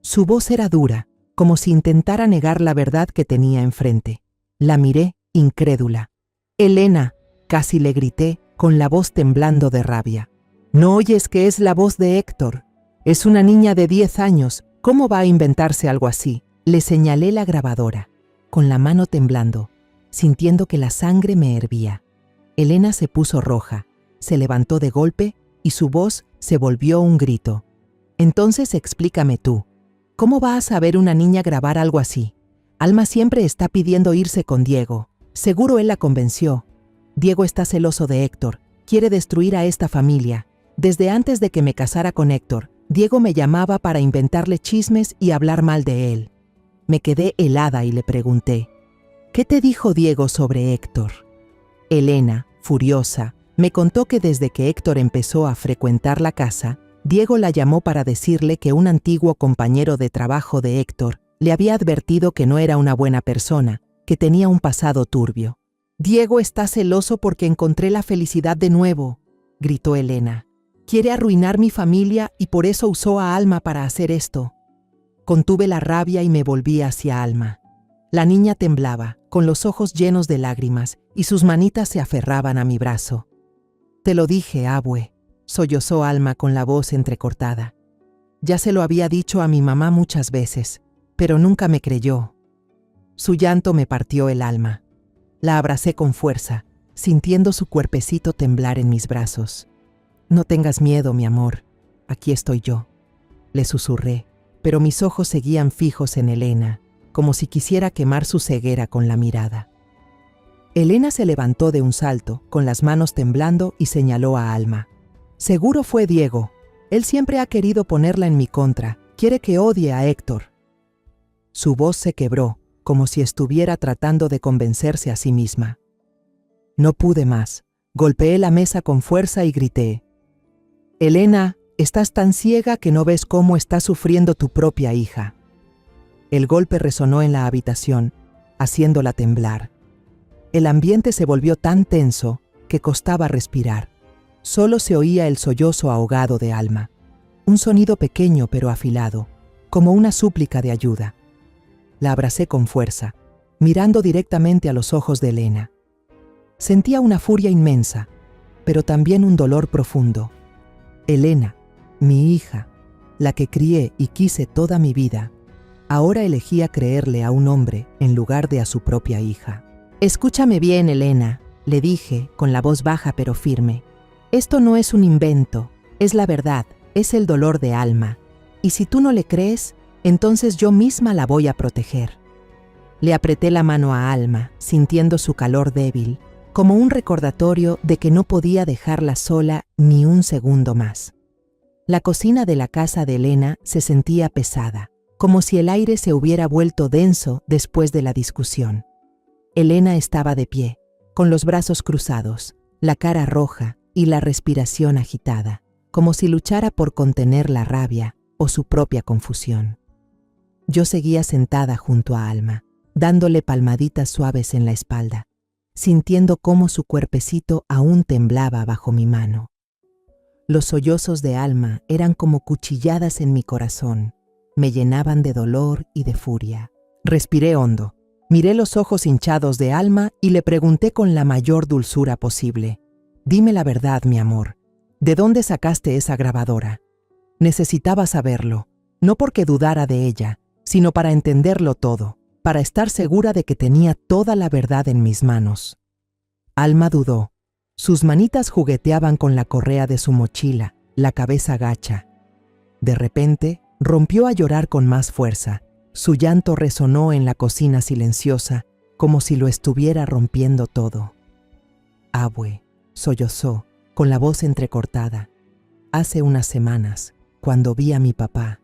Su voz era dura, como si intentara negar la verdad que tenía enfrente. La miré, incrédula. «Elena», casi le grité, con la voz temblando de rabia. «¿No oyes que es la voz de Héctor? Es una niña de 10 años. ¿Cómo va a inventarse algo así?». Le señalé la grabadora, con la mano temblando, sintiendo que la sangre me hervía. Elena se puso roja, se levantó de golpe y su voz se volvió un grito. «Entonces explícame tú. ¿Cómo va a saber una niña grabar algo así? Alma siempre está pidiendo irse con Diego. Seguro él la convenció. Diego está celoso de Héctor, quiere destruir a esta familia. Desde antes de que me casara con Héctor, Diego me llamaba para inventarle chismes y hablar mal de él». Me quedé helada y le pregunté, «¿Qué te dijo Diego sobre Héctor?». Elena, furiosa, me contó que desde que Héctor empezó a frecuentar la casa, Diego la llamó para decirle que un antiguo compañero de trabajo de Héctor le había advertido que no era una buena persona, que tenía un pasado turbio. «Diego está celoso porque encontré la felicidad de nuevo», gritó Elena. «Quiere arruinar mi familia y por eso usó a Alma para hacer esto». Contuve la rabia y me volví hacia Alma. La niña temblaba, con los ojos llenos de lágrimas, y sus manitas se aferraban a mi brazo. «Te lo dije, abue», sollozó Alma con la voz entrecortada. «Ya se lo había dicho a mi mamá muchas veces, pero nunca me creyó». Su llanto me partió el alma. La abracé con fuerza, sintiendo su cuerpecito temblar en mis brazos. «No tengas miedo, mi amor, aquí estoy yo», le susurré, pero mis ojos seguían fijos en Elena, como si quisiera quemar su ceguera con la mirada. Elena se levantó de un salto, con las manos temblando, y señaló a Alma. «Seguro fue Diego. Él siempre ha querido ponerla en mi contra. Quiere que odie a Héctor». Su voz se quebró, como si estuviera tratando de convencerse a sí misma. No pude más. Golpeé la mesa con fuerza y grité: «Elena, estás tan ciega que no ves cómo está sufriendo tu propia hija». El golpe resonó en la habitación, haciéndola temblar. El ambiente se volvió tan tenso que costaba respirar. Solo se oía el sollozo ahogado de Alma, un sonido pequeño pero afilado, como una súplica de ayuda. La abracé con fuerza, mirando directamente a los ojos de Elena. Sentía una furia inmensa, pero también un dolor profundo. Elena, mi hija, la que crié y quise toda mi vida, ahora elegía creerle a un hombre en lugar de a su propia hija. «Escúchame bien, Elena», le dije con la voz baja pero firme. «Esto no es un invento, es la verdad, es el dolor de Alma. Y si tú no le crees, entonces yo misma la voy a proteger». Le apreté la mano a Alma, sintiendo su calor débil, como un recordatorio de que no podía dejarla sola ni un segundo más. La cocina de la casa de Elena se sentía pesada, como si el aire se hubiera vuelto denso después de la discusión. Elena estaba de pie, con los brazos cruzados, la cara roja y la respiración agitada, como si luchara por contener la rabia o su propia confusión. Yo seguía sentada junto a Alma, dándole palmaditas suaves en la espalda, sintiendo cómo su cuerpecito aún temblaba bajo mi mano. Los sollozos de Alma eran como cuchilladas en mi corazón, me llenaban de dolor y de furia. Respiré hondo, miré los ojos hinchados de Alma y le pregunté con la mayor dulzura posible: «Dime la verdad, mi amor, ¿de dónde sacaste esa grabadora?» Necesitaba saberlo, no porque dudara de ella, sino para entenderlo todo, para estar segura de que tenía toda la verdad en mis manos. Alma dudó. Sus manitas jugueteaban con la correa de su mochila, la cabeza gacha. De repente, rompió a llorar con más fuerza. Su llanto resonó en la cocina silenciosa, como si lo estuviera rompiendo todo. «Abue», sollozó, con la voz entrecortada. «Hace unas semanas, cuando vi a mi papá,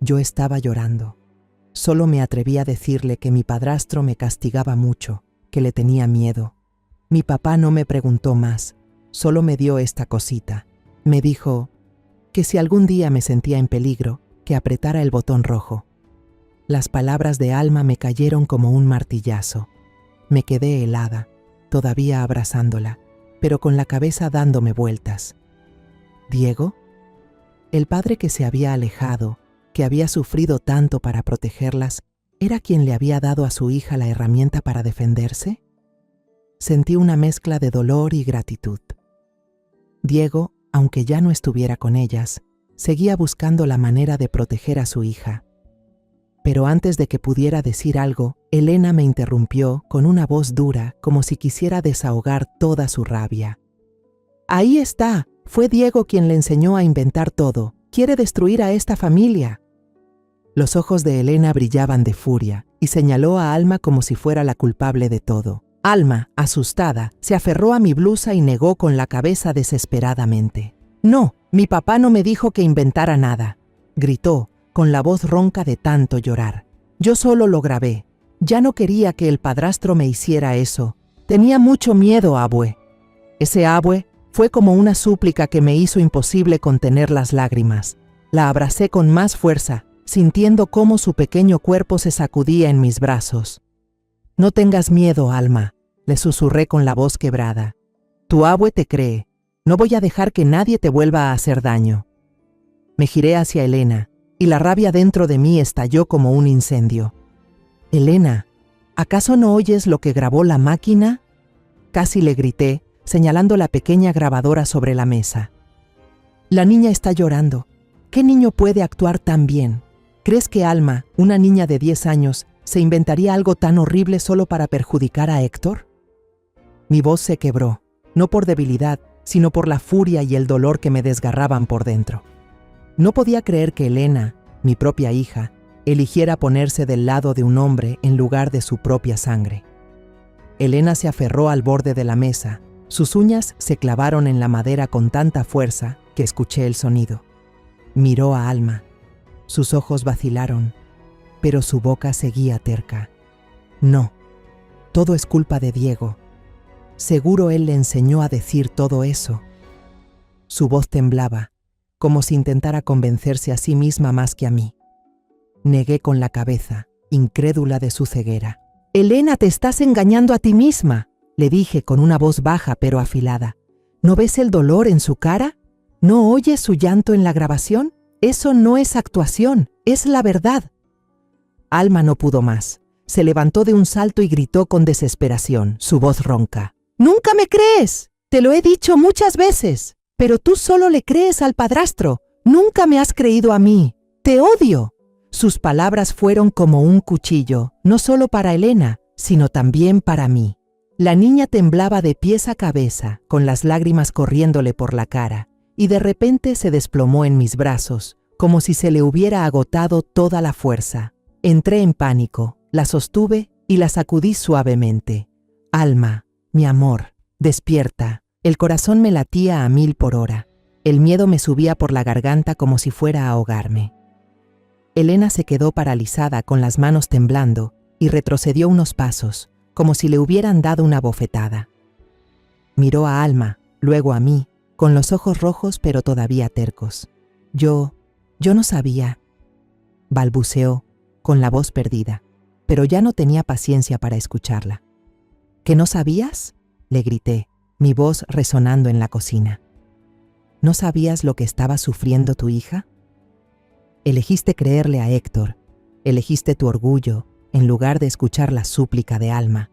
yo estaba llorando. Solo me atreví a decirle que mi padrastro me castigaba mucho, que le tenía miedo. Mi papá no me preguntó más, solo me dio esta cosita. Me dijo que si algún día me sentía en peligro, que apretara el botón rojo». Las palabras de Alma me cayeron como un martillazo. Me quedé helada, todavía abrazándola, pero con la cabeza dándome vueltas. ¿Diego? El padre que se había alejado, que había sufrido tanto para protegerlas, ¿era quien le había dado a su hija la herramienta para defenderse? Sentí una mezcla de dolor y gratitud. Diego, aunque ya no estuviera con ellas, seguía buscando la manera de proteger a su hija. Pero antes de que pudiera decir algo, Elena me interrumpió con una voz dura, como si quisiera desahogar toda su rabia. «Ahí está, fue Diego quien le enseñó a inventar todo. Quiere destruir a esta familia». Los ojos de Elena brillaban de furia y señaló a Alma como si fuera la culpable de todo. Alma, asustada, se aferró a mi blusa y negó con la cabeza desesperadamente. «No, mi papá no me dijo que inventara nada», gritó, con la voz ronca de tanto llorar. «Yo solo lo grabé. Ya no quería que el padrastro me hiciera eso. Tenía mucho miedo, abue». Ese abue fue como una súplica que me hizo imposible contener las lágrimas. La abracé con más fuerza, sintiendo cómo su pequeño cuerpo se sacudía en mis brazos. «No tengas miedo, Alma», le susurré con la voz quebrada. «Tu abue te cree. No voy a dejar que nadie te vuelva a hacer daño». Me giré hacia Elena, y la rabia dentro de mí estalló como un incendio. «Elena, ¿acaso no oyes lo que grabó la máquina?», casi le grité, señalando la pequeña grabadora sobre la mesa. «La niña está llorando. ¿Qué niño puede actuar tan bien? ¿Crees que Alma, una niña de 10 años, se inventaría algo tan horrible solo para perjudicar a Héctor?». Mi voz se quebró, no por debilidad, sino por la furia y el dolor que me desgarraban por dentro. No podía creer que Elena, mi propia hija, eligiera ponerse del lado de un hombre en lugar de su propia sangre. Elena se aferró al borde de la mesa. Sus uñas se clavaron en la madera con tanta fuerza que escuché el sonido. Miró a Alma. Sus ojos vacilaron, pero su boca seguía terca. «No, todo es culpa de Diego. Seguro él le enseñó a decir todo eso». Su voz temblaba, como si intentara convencerse a sí misma más que a mí. Negué con la cabeza, incrédula de su ceguera. «Elena, te estás engañando a ti misma», le dije con una voz baja pero afilada. «¿No ves el dolor en su cara? ¿No oyes su llanto en la grabación? Eso no es actuación, es la verdad». Alma no pudo más. Se levantó de un salto y gritó con desesperación, su voz ronca. «¡Nunca me crees! Te lo he dicho muchas veces. Pero tú solo le crees al padrastro. Nunca me has creído a mí. ¡Te odio!». Sus palabras fueron como un cuchillo, no solo para Elena, sino también para mí. La niña temblaba de pies a cabeza, con las lágrimas corriéndole por la cara, y de repente se desplomó en mis brazos, como si se le hubiera agotado toda la fuerza. Entré en pánico, la sostuve y la sacudí suavemente. «Alma, mi amor, despierta». El corazón me latía a 1000 por hora. El miedo me subía por la garganta como si fuera a ahogarme. Elena se quedó paralizada con las manos temblando y retrocedió unos pasos, como si le hubieran dado una bofetada. Miró a Alma, luego a mí, con los ojos rojos pero todavía tercos. Yo no sabía, balbuceó, con la voz perdida, pero ya no tenía paciencia para escucharla. ¿Que no sabías?, le grité, mi voz resonando en la cocina. ¿No sabías lo que estaba sufriendo tu hija? Elegiste creerle a Héctor, elegiste tu orgullo en lugar de escuchar la súplica de Alma.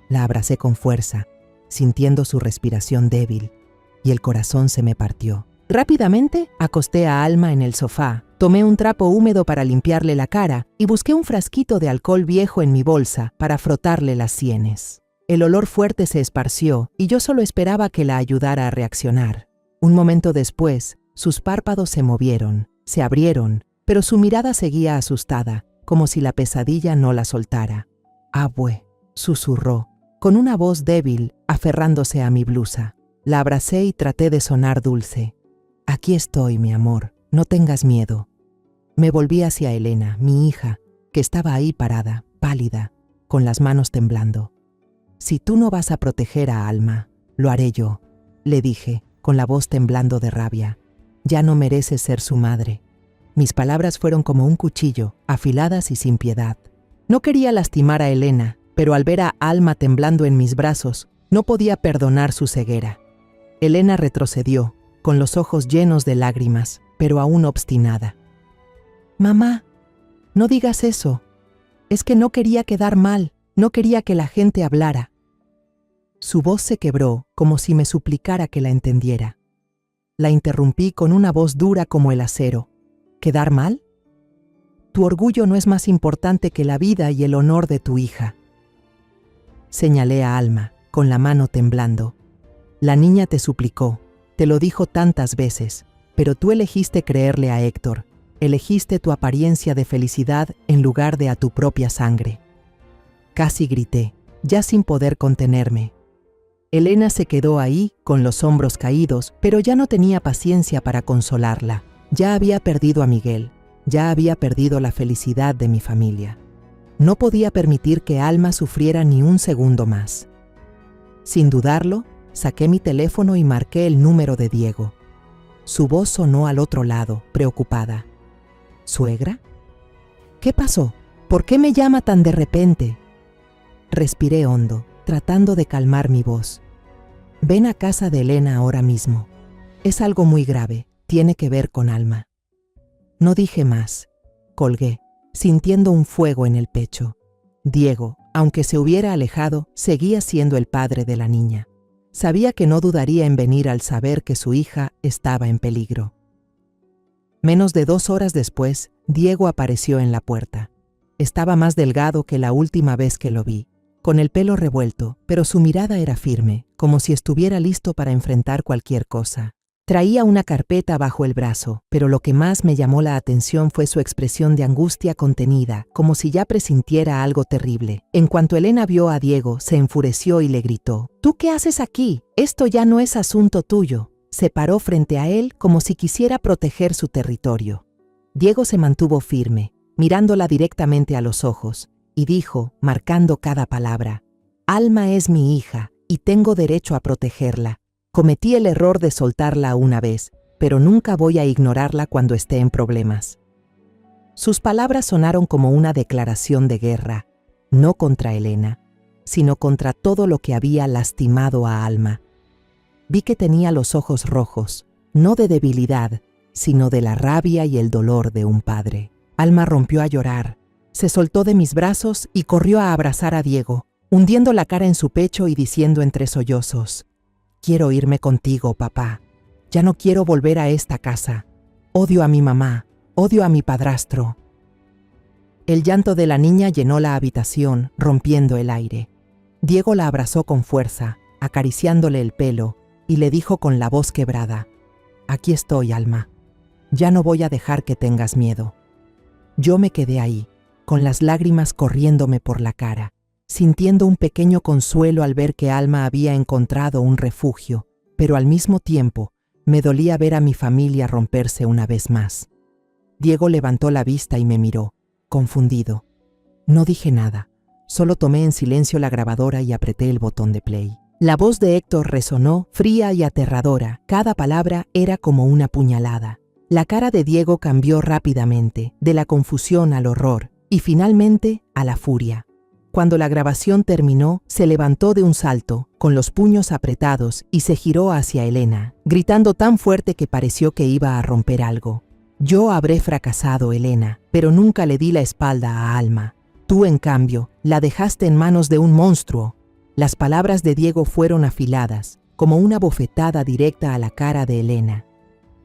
La abracé con fuerza, sintiendo su respiración débil, y el corazón se me partió. Rápidamente acosté a Alma en el sofá, tomé un trapo húmedo para limpiarle la cara y busqué un frasquito de alcohol viejo en mi bolsa para frotarle las sienes. El olor fuerte se esparció y yo solo esperaba que la ayudara a reaccionar. Un momento después, sus párpados se movieron, se abrieron, pero su mirada seguía asustada, como si la pesadilla no la soltara. «Abue», susurró, con una voz débil, aferrándose a mi blusa. La abracé y traté de sonar dulce. «Aquí estoy, mi amor, no tengas miedo». Me volví hacia Elena, mi hija, que estaba ahí parada, pálida, con las manos temblando. «Si tú no vas a proteger a Alma, lo haré yo», le dije, con la voz temblando de rabia. «Ya no mereces ser su madre». Mis palabras fueron como un cuchillo, afiladas y sin piedad. No quería lastimar a Elena, pero al ver a Alma temblando en mis brazos, no podía perdonar su ceguera. Elena retrocedió, con los ojos llenos de lágrimas, pero aún obstinada. «Mamá, no digas eso. Es que no quería quedar mal, no quería que la gente hablara». Su voz se quebró, como si me suplicara que la entendiera. La interrumpí con una voz dura como el acero. ¿Quedar mal? Tu orgullo no es más importante que la vida y el honor de tu hija. Señalé a Alma, con la mano temblando. La niña te suplicó, te lo dijo tantas veces, pero tú elegiste creerle a Héctor, elegiste tu apariencia de felicidad en lugar de a tu propia sangre. Casi grité, ya sin poder contenerme. Elena se quedó ahí, con los hombros caídos, pero ya no tenía paciencia para consolarla. Ya había perdido a Miguel, ya había perdido la felicidad de mi familia. No podía permitir que Alma sufriera ni un segundo más. Sin dudarlo, saqué mi teléfono y marqué el número de Diego. Su voz sonó al otro lado, preocupada. ¿Suegra? ¿Qué pasó? ¿Por qué me llama tan de repente? Respiré hondo, tratando de calmar mi voz. Ven a casa de Elena ahora mismo. Es algo muy grave. Tiene que ver con Alma. No dije más. Colgué, sintiendo un fuego en el pecho. Diego, aunque se hubiera alejado, seguía siendo el padre de la niña. Sabía que no dudaría en venir al saber que su hija estaba en peligro. Menos de 2 horas después, Diego apareció en la puerta. Estaba más delgado que la última vez que lo vi, con el pelo revuelto, pero su mirada era firme, como si estuviera listo para enfrentar cualquier cosa. Traía una carpeta bajo el brazo, pero lo que más me llamó la atención fue su expresión de angustia contenida, como si ya presintiera algo terrible. En cuanto Elena vio a Diego, se enfureció y le gritó: «¿Tú qué haces aquí? Esto ya no es asunto tuyo». Se paró frente a él como si quisiera proteger su territorio. Diego se mantuvo firme, mirándola directamente a los ojos, y dijo, marcando cada palabra: «Alma es mi hija, y tengo derecho a protegerla. Cometí el error de soltarla una vez, pero nunca voy a ignorarla cuando esté en problemas». Sus palabras sonaron como una declaración de guerra, no contra Elena, sino contra todo lo que había lastimado a Alma. Vi que tenía los ojos rojos, no de debilidad, sino de la rabia y el dolor de un padre. Alma rompió a llorar, se soltó de mis brazos y corrió a abrazar a Diego, hundiendo la cara en su pecho y diciendo entre sollozos: «Quiero irme contigo, papá. Ya no quiero volver a esta casa. Odio a mi mamá, odio a mi padrastro». El llanto de la niña llenó la habitación, rompiendo el aire. Diego la abrazó con fuerza, acariciándole el pelo, y le dijo con la voz quebrada: «Aquí estoy, Alma. Ya no voy a dejar que tengas miedo». Yo me quedé ahí, con las lágrimas corriéndome por la cara, sintiendo un pequeño consuelo al ver que Alma había encontrado un refugio, pero al mismo tiempo me dolía ver a mi familia romperse una vez más. Diego levantó la vista y me miró, confundido. No dije nada, solo tomé en silencio la grabadora y apreté el botón de play. La voz de Héctor resonó, fría y aterradora. Cada palabra era como una puñalada. La cara de Diego cambió rápidamente, de la confusión al horror, y finalmente a la furia. Cuando la grabación terminó, se levantó de un salto, con los puños apretados, y se giró hacia Elena, gritando tan fuerte que pareció que iba a romper algo. Yo habré fracasado, Elena, pero nunca le di la espalda a Alma. Tú, en cambio, la dejaste en manos de un monstruo. Las palabras de Diego fueron afiladas, como una bofetada directa a la cara de Elena.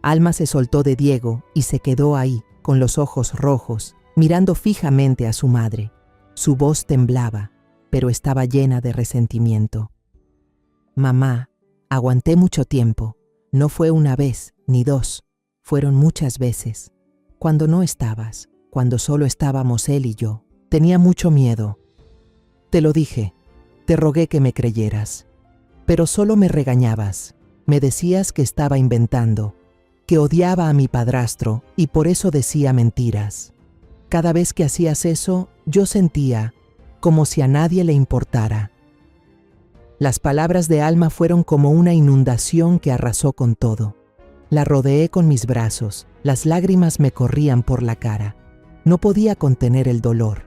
Alma se soltó de Diego y se quedó ahí, con los ojos rojos, mirando fijamente a su madre. Su voz temblaba, pero estaba llena de resentimiento. Mamá, aguanté mucho tiempo. No fue una vez, ni dos. Fueron muchas veces. Cuando no estabas, cuando solo estábamos él y yo. Tenía mucho miedo. Te lo dije. Te rogué que me creyeras. Pero solo me regañabas. Me decías que estaba inventando, que odiaba a mi padrastro y por eso decía mentiras. Cada vez que hacías eso, yo sentía como si a nadie le importara. Las palabras de Alma fueron como una inundación que arrasó con todo. La rodeé con mis brazos, las lágrimas me corrían por la cara. No podía contener el dolor.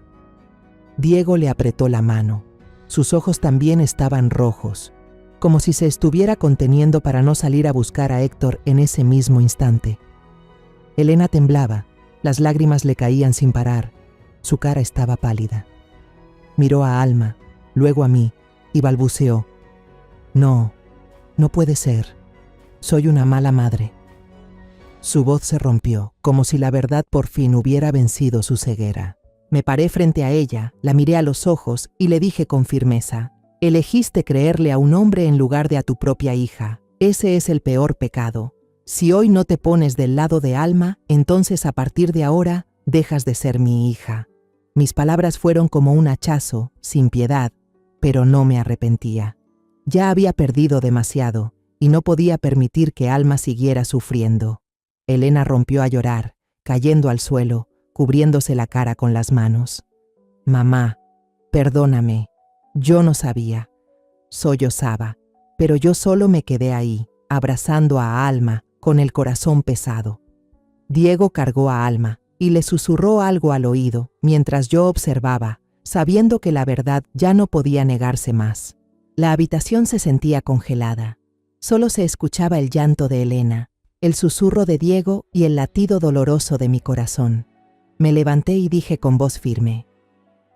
Diego le apretó la mano. Sus ojos también estaban rojos, como si se estuviera conteniendo para no salir a buscar a Héctor en ese mismo instante. Elena temblaba. Las lágrimas le caían sin parar. Su cara estaba pálida. Miró a Alma, luego a mí, y balbuceó. No, no puede ser. Soy una mala madre. Su voz se rompió, como si la verdad por fin hubiera vencido su ceguera. Me paré frente a ella, la miré a los ojos y le dije con firmeza: elegiste creerle a un hombre en lugar de a tu propia hija. Ese es el peor pecado. Si hoy no te pones del lado de Alma, entonces a partir de ahora dejas de ser mi hija. Mis palabras fueron como un hachazo, sin piedad, pero no me arrepentía. Ya había perdido demasiado y no podía permitir que Alma siguiera sufriendo. Elena rompió a llorar, cayendo al suelo, cubriéndose la cara con las manos. Mamá, perdóname, yo no sabía. Sollozaba, pero yo solo me quedé ahí, abrazando a Alma, con el corazón pesado. Diego cargó a Alma y le susurró algo al oído mientras yo observaba, sabiendo que la verdad ya no podía negarse más. La habitación se sentía congelada. Solo se escuchaba el llanto de Elena, el susurro de Diego y el latido doloroso de mi corazón. Me levanté y dije con voz firme: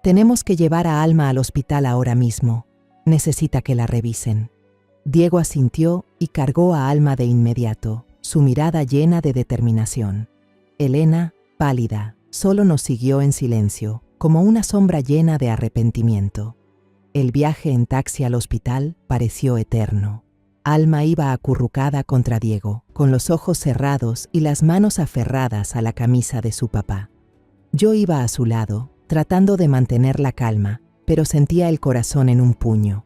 tenemos que llevar a Alma al hospital ahora mismo. Necesita que la revisen. Diego asintió y cargó a Alma de inmediato, su mirada llena de determinación. Elena, pálida, solo nos siguió en silencio, como una sombra llena de arrepentimiento. El viaje en taxi al hospital pareció eterno. Alma iba acurrucada contra Diego, con los ojos cerrados y las manos aferradas a la camisa de su papá. Yo iba a su lado, tratando de mantener la calma, pero sentía el corazón en un puño.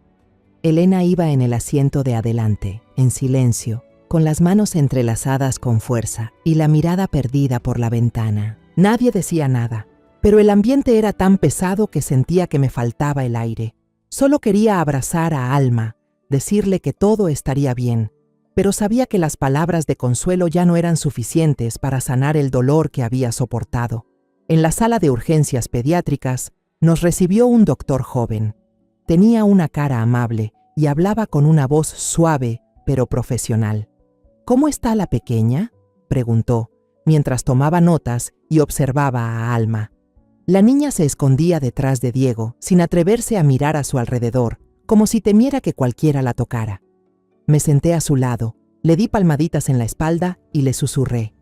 Elena iba en el asiento de adelante, en silencio, con las manos entrelazadas con fuerza y la mirada perdida por la ventana. Nadie decía nada, pero el ambiente era tan pesado que sentía que me faltaba el aire. Solo quería abrazar a Alma, decirle que todo estaría bien, pero sabía que las palabras de consuelo ya no eran suficientes para sanar el dolor que había soportado. En la sala de urgencias pediátricas nos recibió un doctor joven. Tenía una cara amable y hablaba con una voz suave pero profesional. ¿Cómo está la pequeña?, preguntó, mientras tomaba notas y observaba a Alma. La niña se escondía detrás de Diego, sin atreverse a mirar a su alrededor, como si temiera que cualquiera la tocara. Me senté a su lado, le di palmaditas en la espalda y le susurré: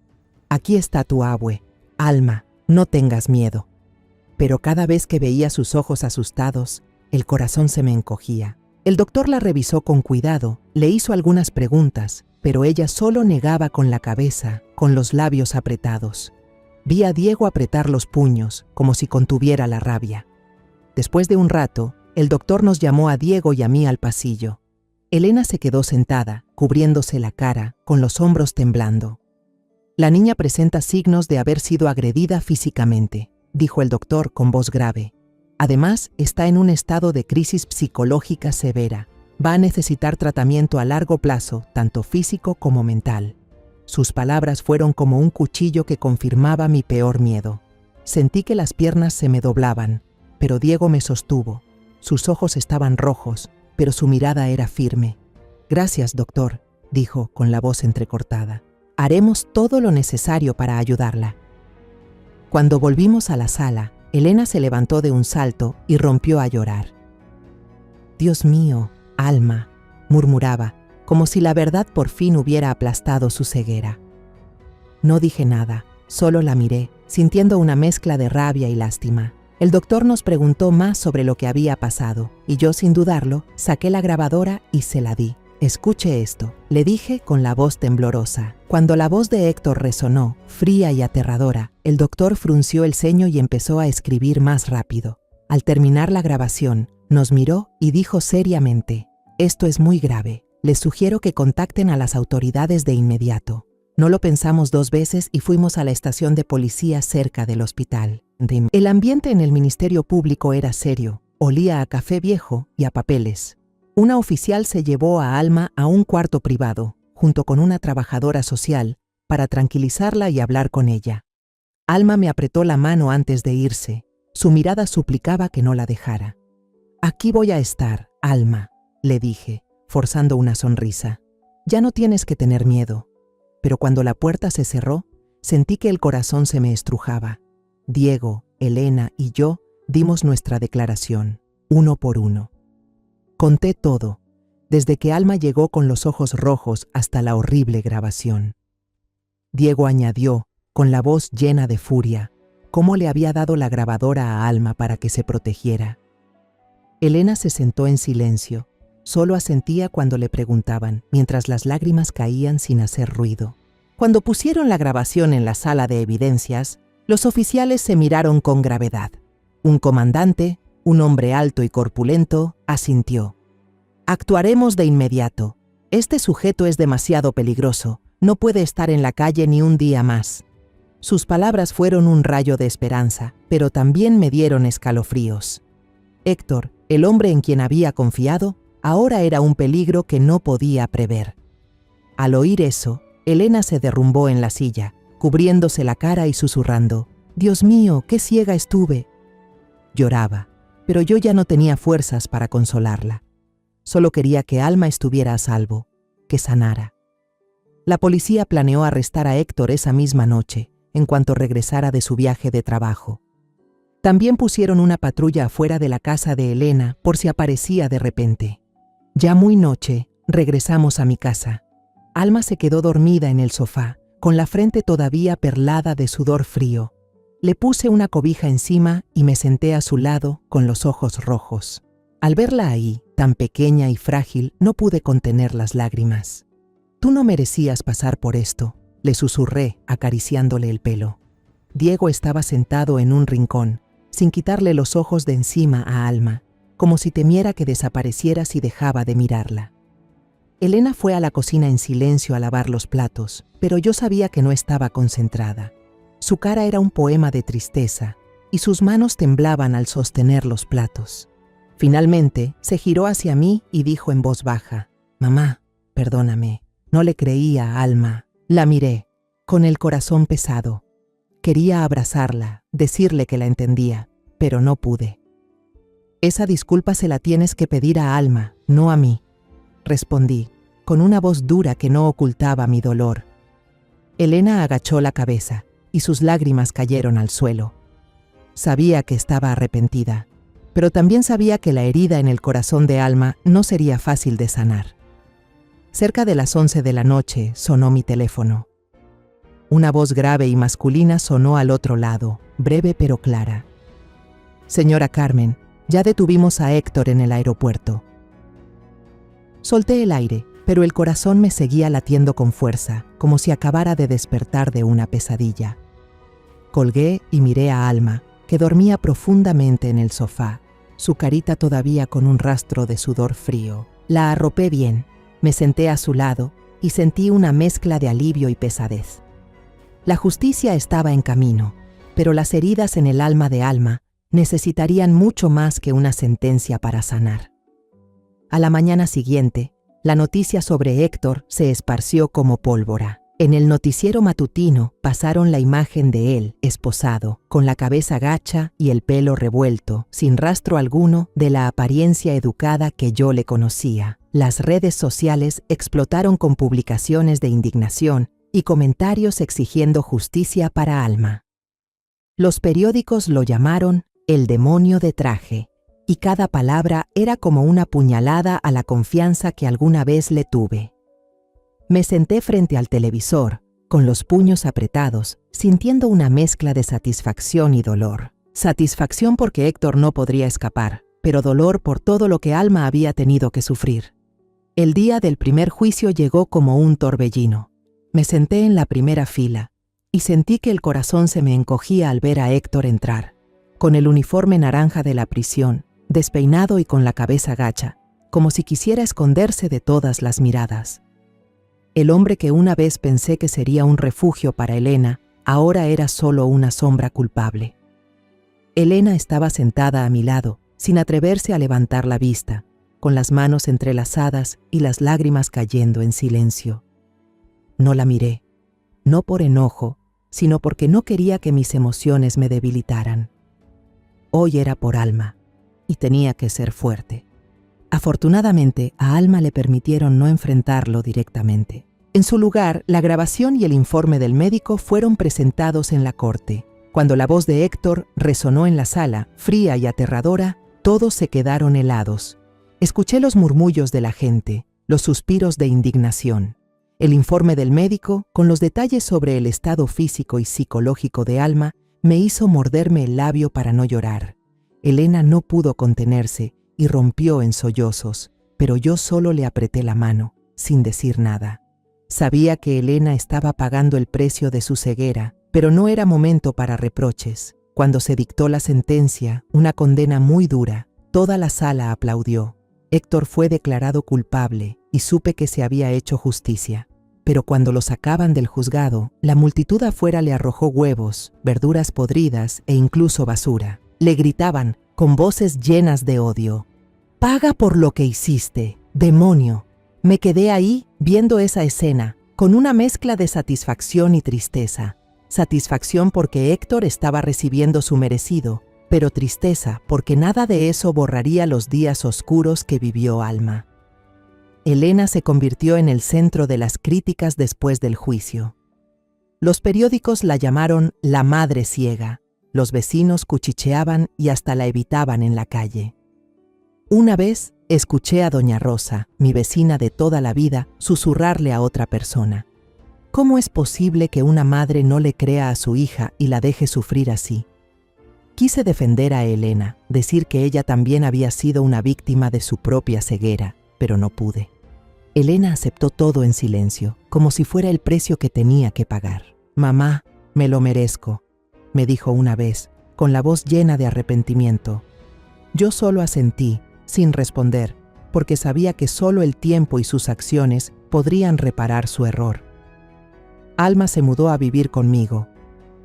aquí está tu abue. Alma, no tengas miedo. Pero cada vez que veía sus ojos asustados, el corazón se me encogía. El doctor la revisó con cuidado, le hizo algunas preguntas, pero ella solo negaba con la cabeza, con los labios apretados. Vi a Diego apretar los puños, como si contuviera la rabia. Después de un rato, el doctor nos llamó a Diego y a mí al pasillo. Elena se quedó sentada, cubriéndose la cara, con los hombros temblando. La niña presenta signos de haber sido agredida físicamente, dijo el doctor con voz grave. Además, está en un estado de crisis psicológica severa. Va a necesitar tratamiento a largo plazo, tanto físico como mental. Sus palabras fueron como un cuchillo que confirmaba mi peor miedo. Sentí que las piernas se me doblaban, pero Diego me sostuvo. Sus ojos estaban rojos, pero su mirada era firme. «Gracias, doctor», dijo con la voz entrecortada. «Haremos todo lo necesario para ayudarla». Cuando volvimos a la sala, Elena se levantó de un salto y rompió a llorar. «Dios mío, Alma», murmuraba, como si la verdad por fin hubiera aplastado su ceguera. No dije nada, solo la miré, sintiendo una mezcla de rabia y lástima. El doctor nos preguntó más sobre lo que había pasado, y yo, sin dudarlo, saqué la grabadora y se la di. «Escuche esto», le dije con la voz temblorosa. Cuando la voz de Héctor resonó, fría y aterradora, el doctor frunció el ceño y empezó a escribir más rápido. Al terminar la grabación, nos miró y dijo seriamente: «Esto es muy grave. Les sugiero que contacten a las autoridades de inmediato». No lo pensamos dos veces y fuimos a la estación de policía cerca del hospital. El ambiente en el Ministerio Público era serio, olía a café viejo y a papeles. Una oficial se llevó a Alma a un cuarto privado, junto con una trabajadora social, para tranquilizarla y hablar con ella. Alma me apretó la mano antes de irse. Su mirada suplicaba que no la dejara. «Aquí voy a estar, Alma», le dije, forzando una sonrisa. «Ya no tienes que tener miedo». Pero cuando la puerta se cerró, sentí que el corazón se me estrujaba. Diego, Elena y yo dimos nuestra declaración, uno por uno. Conté todo, desde que Alma llegó con los ojos rojos hasta la horrible grabación. Diego añadió, con la voz llena de furia, cómo le había dado la grabadora a Alma para que se protegiera. Elena se sentó en silencio. Solo asentía cuando le preguntaban, mientras las lágrimas caían sin hacer ruido. Cuando pusieron la grabación en la sala de evidencias, los oficiales se miraron con gravedad. Un comandante, un hombre alto y corpulento, asintió. «Actuaremos de inmediato. Este sujeto es demasiado peligroso. No puede estar en la calle ni un día más». Sus palabras fueron un rayo de esperanza, pero también me dieron escalofríos. Héctor, el hombre en quien había confiado, ahora era un peligro que no podía prever. Al oír eso, Elena se derrumbó en la silla, cubriéndose la cara y susurrando: «Dios mío, qué ciega estuve». Lloraba, pero yo ya no tenía fuerzas para consolarla. Solo quería que Alma estuviera a salvo, que sanara. La policía planeó arrestar a Héctor esa misma noche, en cuanto regresara de su viaje de trabajo. También pusieron una patrulla afuera de la casa de Elena por si aparecía de repente. Ya muy noche, regresamos a mi casa. Alma se quedó dormida en el sofá, con la frente todavía perlada de sudor frío. Le puse una cobija encima y me senté a su lado con los ojos rojos. Al verla ahí, tan pequeña y frágil, no pude contener las lágrimas. «Tú no merecías pasar por esto», le susurré, acariciándole el pelo. Diego estaba sentado en un rincón, sin quitarle los ojos de encima a Alma, como si temiera que desapareciera si dejaba de mirarla. Elena fue a la cocina en silencio a lavar los platos, pero yo sabía que no estaba concentrada. Su cara era un poema de tristeza, y sus manos temblaban al sostener los platos. Finalmente, se giró hacia mí y dijo en voz baja: «Mamá, perdóname, no le creía a Alma». La miré, con el corazón pesado. Quería abrazarla, decirle que la entendía, pero no pude. «Esa disculpa se la tienes que pedir a Alma, no a mí», respondí, con una voz dura que no ocultaba mi dolor. Elena agachó la cabeza y sus lágrimas cayeron al suelo. Sabía que estaba arrepentida, pero también sabía que la herida en el corazón de Alma no sería fácil de sanar. Cerca de las 11 de la noche sonó mi teléfono. Una voz grave y masculina sonó al otro lado, breve pero clara. «Señora Carmen, ya detuvimos a Héctor en el aeropuerto». Solté el aire, pero el corazón me seguía latiendo con fuerza, como si acabara de despertar de una pesadilla. Colgué y miré a Alma, que dormía profundamente en el sofá, su carita todavía con un rastro de sudor frío. La arropé bien, me senté a su lado y sentí una mezcla de alivio y pesadez. La justicia estaba en camino, pero las heridas en el alma de Alma necesitarían mucho más que una sentencia para sanar. A la mañana siguiente, la noticia sobre Héctor se esparció como pólvora. En el noticiero matutino pasaron la imagen de él, esposado, con la cabeza gacha y el pelo revuelto, sin rastro alguno de la apariencia educada que yo le conocía. Las redes sociales explotaron con publicaciones de indignación y comentarios exigiendo justicia para Alma. Los periódicos lo llamaron el demonio de traje, y cada palabra era como una puñalada a la confianza que alguna vez le tuve. Me senté frente al televisor, con los puños apretados, sintiendo una mezcla de satisfacción y dolor. Satisfacción porque Héctor no podría escapar, pero dolor por todo lo que Alma había tenido que sufrir. El día del primer juicio llegó como un torbellino. Me senté en la primera fila y sentí que el corazón se me encogía al ver a Héctor entrar, con el uniforme naranja de la prisión, despeinado y con la cabeza gacha, como si quisiera esconderse de todas las miradas. El hombre que una vez pensé que sería un refugio para Elena, ahora era solo una sombra culpable. Elena estaba sentada a mi lado, sin atreverse a levantar la vista, con las manos entrelazadas y las lágrimas cayendo en silencio. No la miré, no por enojo, sino porque no quería que mis emociones me debilitaran. Hoy era por Alma, y tenía que ser fuerte. Afortunadamente, a Alma le permitieron no enfrentarlo directamente. En su lugar, la grabación y el informe del médico fueron presentados en la corte. Cuando la voz de Héctor resonó en la sala, fría y aterradora, todos se quedaron helados. Escuché los murmullos de la gente, los suspiros de indignación. El informe del médico, con los detalles sobre el estado físico y psicológico de Alma, me hizo morderme el labio para no llorar. Elena no pudo contenerse y rompió en sollozos, pero yo solo le apreté la mano, sin decir nada. Sabía que Elena estaba pagando el precio de su ceguera, pero no era momento para reproches. Cuando se dictó la sentencia, una condena muy dura, toda la sala aplaudió. Héctor fue declarado culpable y supe que se había hecho justicia. Pero cuando lo sacaban del juzgado, la multitud afuera le arrojó huevos, verduras podridas e incluso basura. Le gritaban, con voces llenas de odio: «Paga por lo que hiciste, demonio». Me quedé ahí, viendo esa escena, con una mezcla de satisfacción y tristeza. Satisfacción porque Héctor estaba recibiendo su merecido, pero tristeza porque nada de eso borraría los días oscuros que vivió Alma. Elena se convirtió en el centro de las críticas después del juicio. Los periódicos la llamaron la madre ciega. Los vecinos cuchicheaban y hasta la evitaban en la calle. Una vez escuché a doña Rosa, mi vecina de toda la vida, susurrarle a otra persona: ¿cómo es posible que una madre no le crea a su hija y la deje sufrir así? Quise defender a Elena, decir que ella también había sido una víctima de su propia ceguera, pero no pude. Elena aceptó todo en silencio, como si fuera el precio que tenía que pagar. «Mamá, me lo merezco», me dijo una vez, con la voz llena de arrepentimiento. Yo solo asentí, sin responder, porque sabía que solo el tiempo y sus acciones podrían reparar su error. Alma se mudó a vivir conmigo.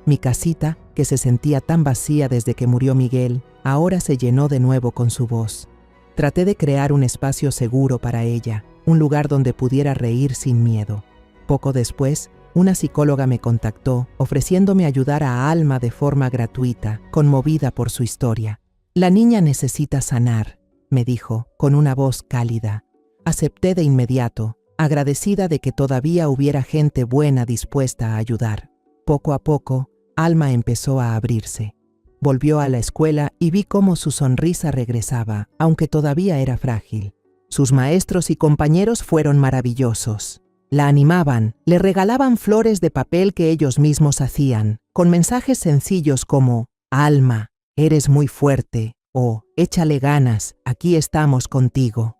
Mi casita, que se sentía tan vacía desde que murió Miguel, ahora se llenó de nuevo con su voz. Traté de crear un espacio seguro para ella, un lugar donde pudiera reír sin miedo. Poco después, una psicóloga me contactó, ofreciéndome ayudar a Alma de forma gratuita, conmovida por su historia. «La niña necesita sanar», me dijo, con una voz cálida. Acepté de inmediato, agradecida de que todavía hubiera gente buena dispuesta a ayudar. Poco a poco, Alma empezó a abrirse. Volvió a la escuela y vi cómo su sonrisa regresaba, aunque todavía era frágil. Sus maestros y compañeros fueron maravillosos. La animaban, le regalaban flores de papel que ellos mismos hacían, con mensajes sencillos como: «Alma, eres muy fuerte», o «Échale ganas, aquí estamos contigo».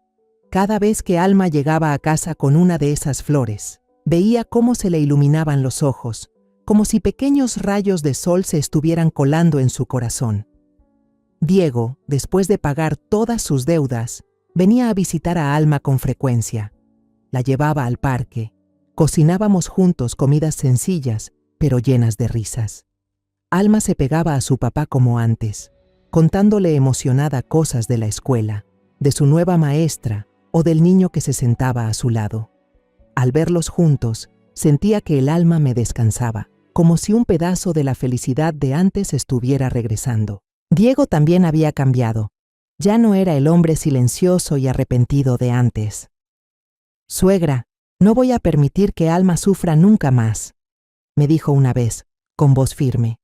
Cada vez que Alma llegaba a casa con una de esas flores, veía cómo se le iluminaban los ojos, como si pequeños rayos de sol se estuvieran colando en su corazón. Diego, después de pagar todas sus deudas, venía a visitar a Alma con frecuencia. La llevaba al parque. Cocinábamos juntos comidas sencillas, pero llenas de risas. Alma se pegaba a su papá como antes, contándole emocionada cosas de la escuela, de su nueva maestra, o del niño que se sentaba a su lado. Al verlos juntos, sentía que el alma me descansaba, como si un pedazo de la felicidad de antes estuviera regresando. Diego también había cambiado. Ya no era el hombre silencioso y arrepentido de antes. «Suegra, no voy a permitir que Alma sufra nunca más», me dijo una vez, con voz firme.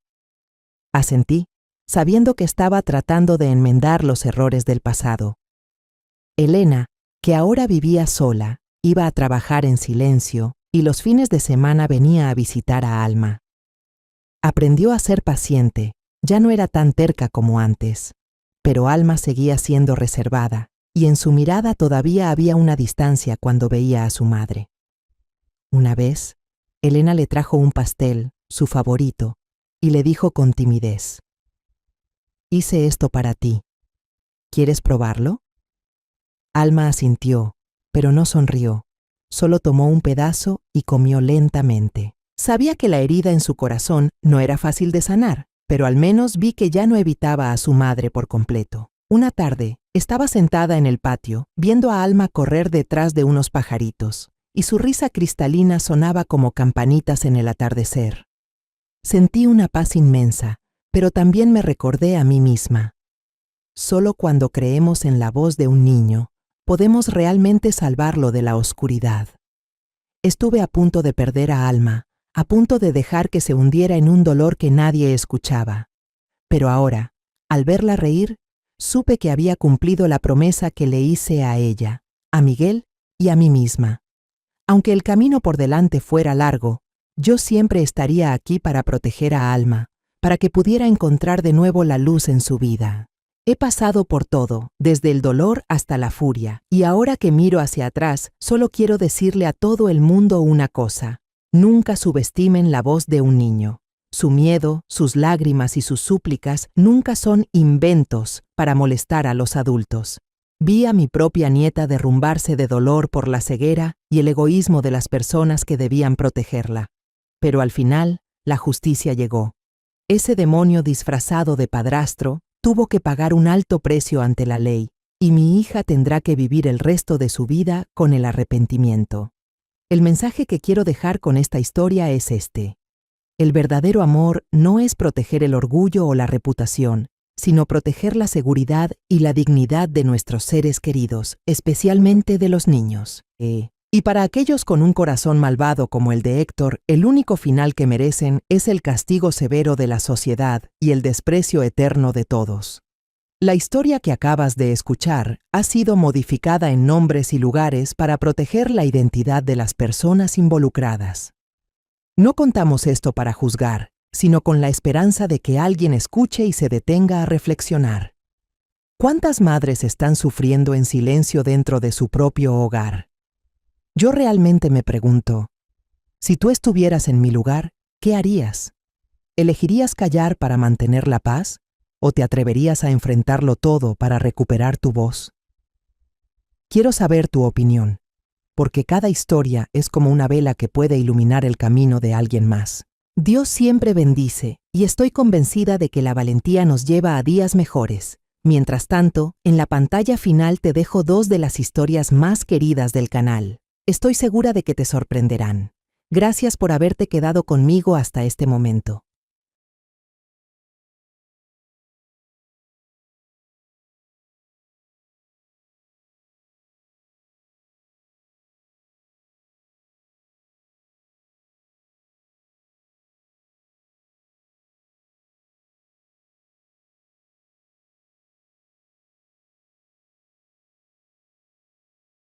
Asentí, sabiendo que estaba tratando de enmendar los errores del pasado. Elena, que ahora vivía sola, iba a trabajar en silencio y los fines de semana venía a visitar a Alma. Aprendió a ser paciente, ya no era tan terca como antes, pero Alma seguía siendo reservada y en su mirada todavía había una distancia cuando veía a su madre. Una vez, Elena le trajo un pastel, su favorito, y le dijo con timidez: «Hice esto para ti. ¿Quieres probarlo?». Alma asintió, pero no sonrió. Solo tomó un pedazo y comió lentamente. Sabía que la herida en su corazón no era fácil de sanar, pero al menos vi que ya no evitaba a su madre por completo. Una tarde, estaba sentada en el patio, viendo a Alma correr detrás de unos pajaritos, y su risa cristalina sonaba como campanitas en el atardecer. Sentí una paz inmensa, pero también me recordé a mí misma. Solo cuando creemos en la voz de un niño, podemos realmente salvarlo de la oscuridad. Estuve a punto de perder a Alma, a punto de dejar que se hundiera en un dolor que nadie escuchaba. Pero ahora, al verla reír, supe que había cumplido la promesa que le hice a ella, a Miguel y a mí misma. Aunque el camino por delante fuera largo, yo siempre estaría aquí para proteger a Alma, para que pudiera encontrar de nuevo la luz en su vida. He pasado por todo, desde el dolor hasta la furia, y ahora que miro hacia atrás, solo quiero decirle a todo el mundo una cosa: nunca subestimen la voz de un niño. Su miedo, sus lágrimas y sus súplicas nunca son inventos para molestar a los adultos. Vi a mi propia nieta derrumbarse de dolor por la ceguera y el egoísmo de las personas que debían protegerla. Pero al final, la justicia llegó. Ese demonio disfrazado de padrastro tuvo que pagar un alto precio ante la ley, y mi hija tendrá que vivir el resto de su vida con el arrepentimiento. El mensaje que quiero dejar con esta historia es este: el verdadero amor no es proteger el orgullo o la reputación, sino proteger la seguridad y la dignidad de nuestros seres queridos, especialmente de los niños. Y para aquellos con un corazón malvado como el de Héctor, el único final que merecen es el castigo severo de la sociedad y el desprecio eterno de todos. La historia que acabas de escuchar ha sido modificada en nombres y lugares para proteger la identidad de las personas involucradas. No contamos esto para juzgar, sino con la esperanza de que alguien escuche y se detenga a reflexionar. ¿Cuántas madres están sufriendo en silencio dentro de su propio hogar? Yo realmente me pregunto, si tú estuvieras en mi lugar, ¿qué harías? ¿Elegirías callar para mantener la paz? ¿O te atreverías a enfrentarlo todo para recuperar tu voz? Quiero saber tu opinión, porque cada historia es como una vela que puede iluminar el camino de alguien más. Dios siempre bendice, y estoy convencida de que la valentía nos lleva a días mejores. Mientras tanto, en la pantalla final te dejo 2 de las historias más queridas del canal. Estoy segura de que te sorprenderán. Gracias por haberte quedado conmigo hasta este momento.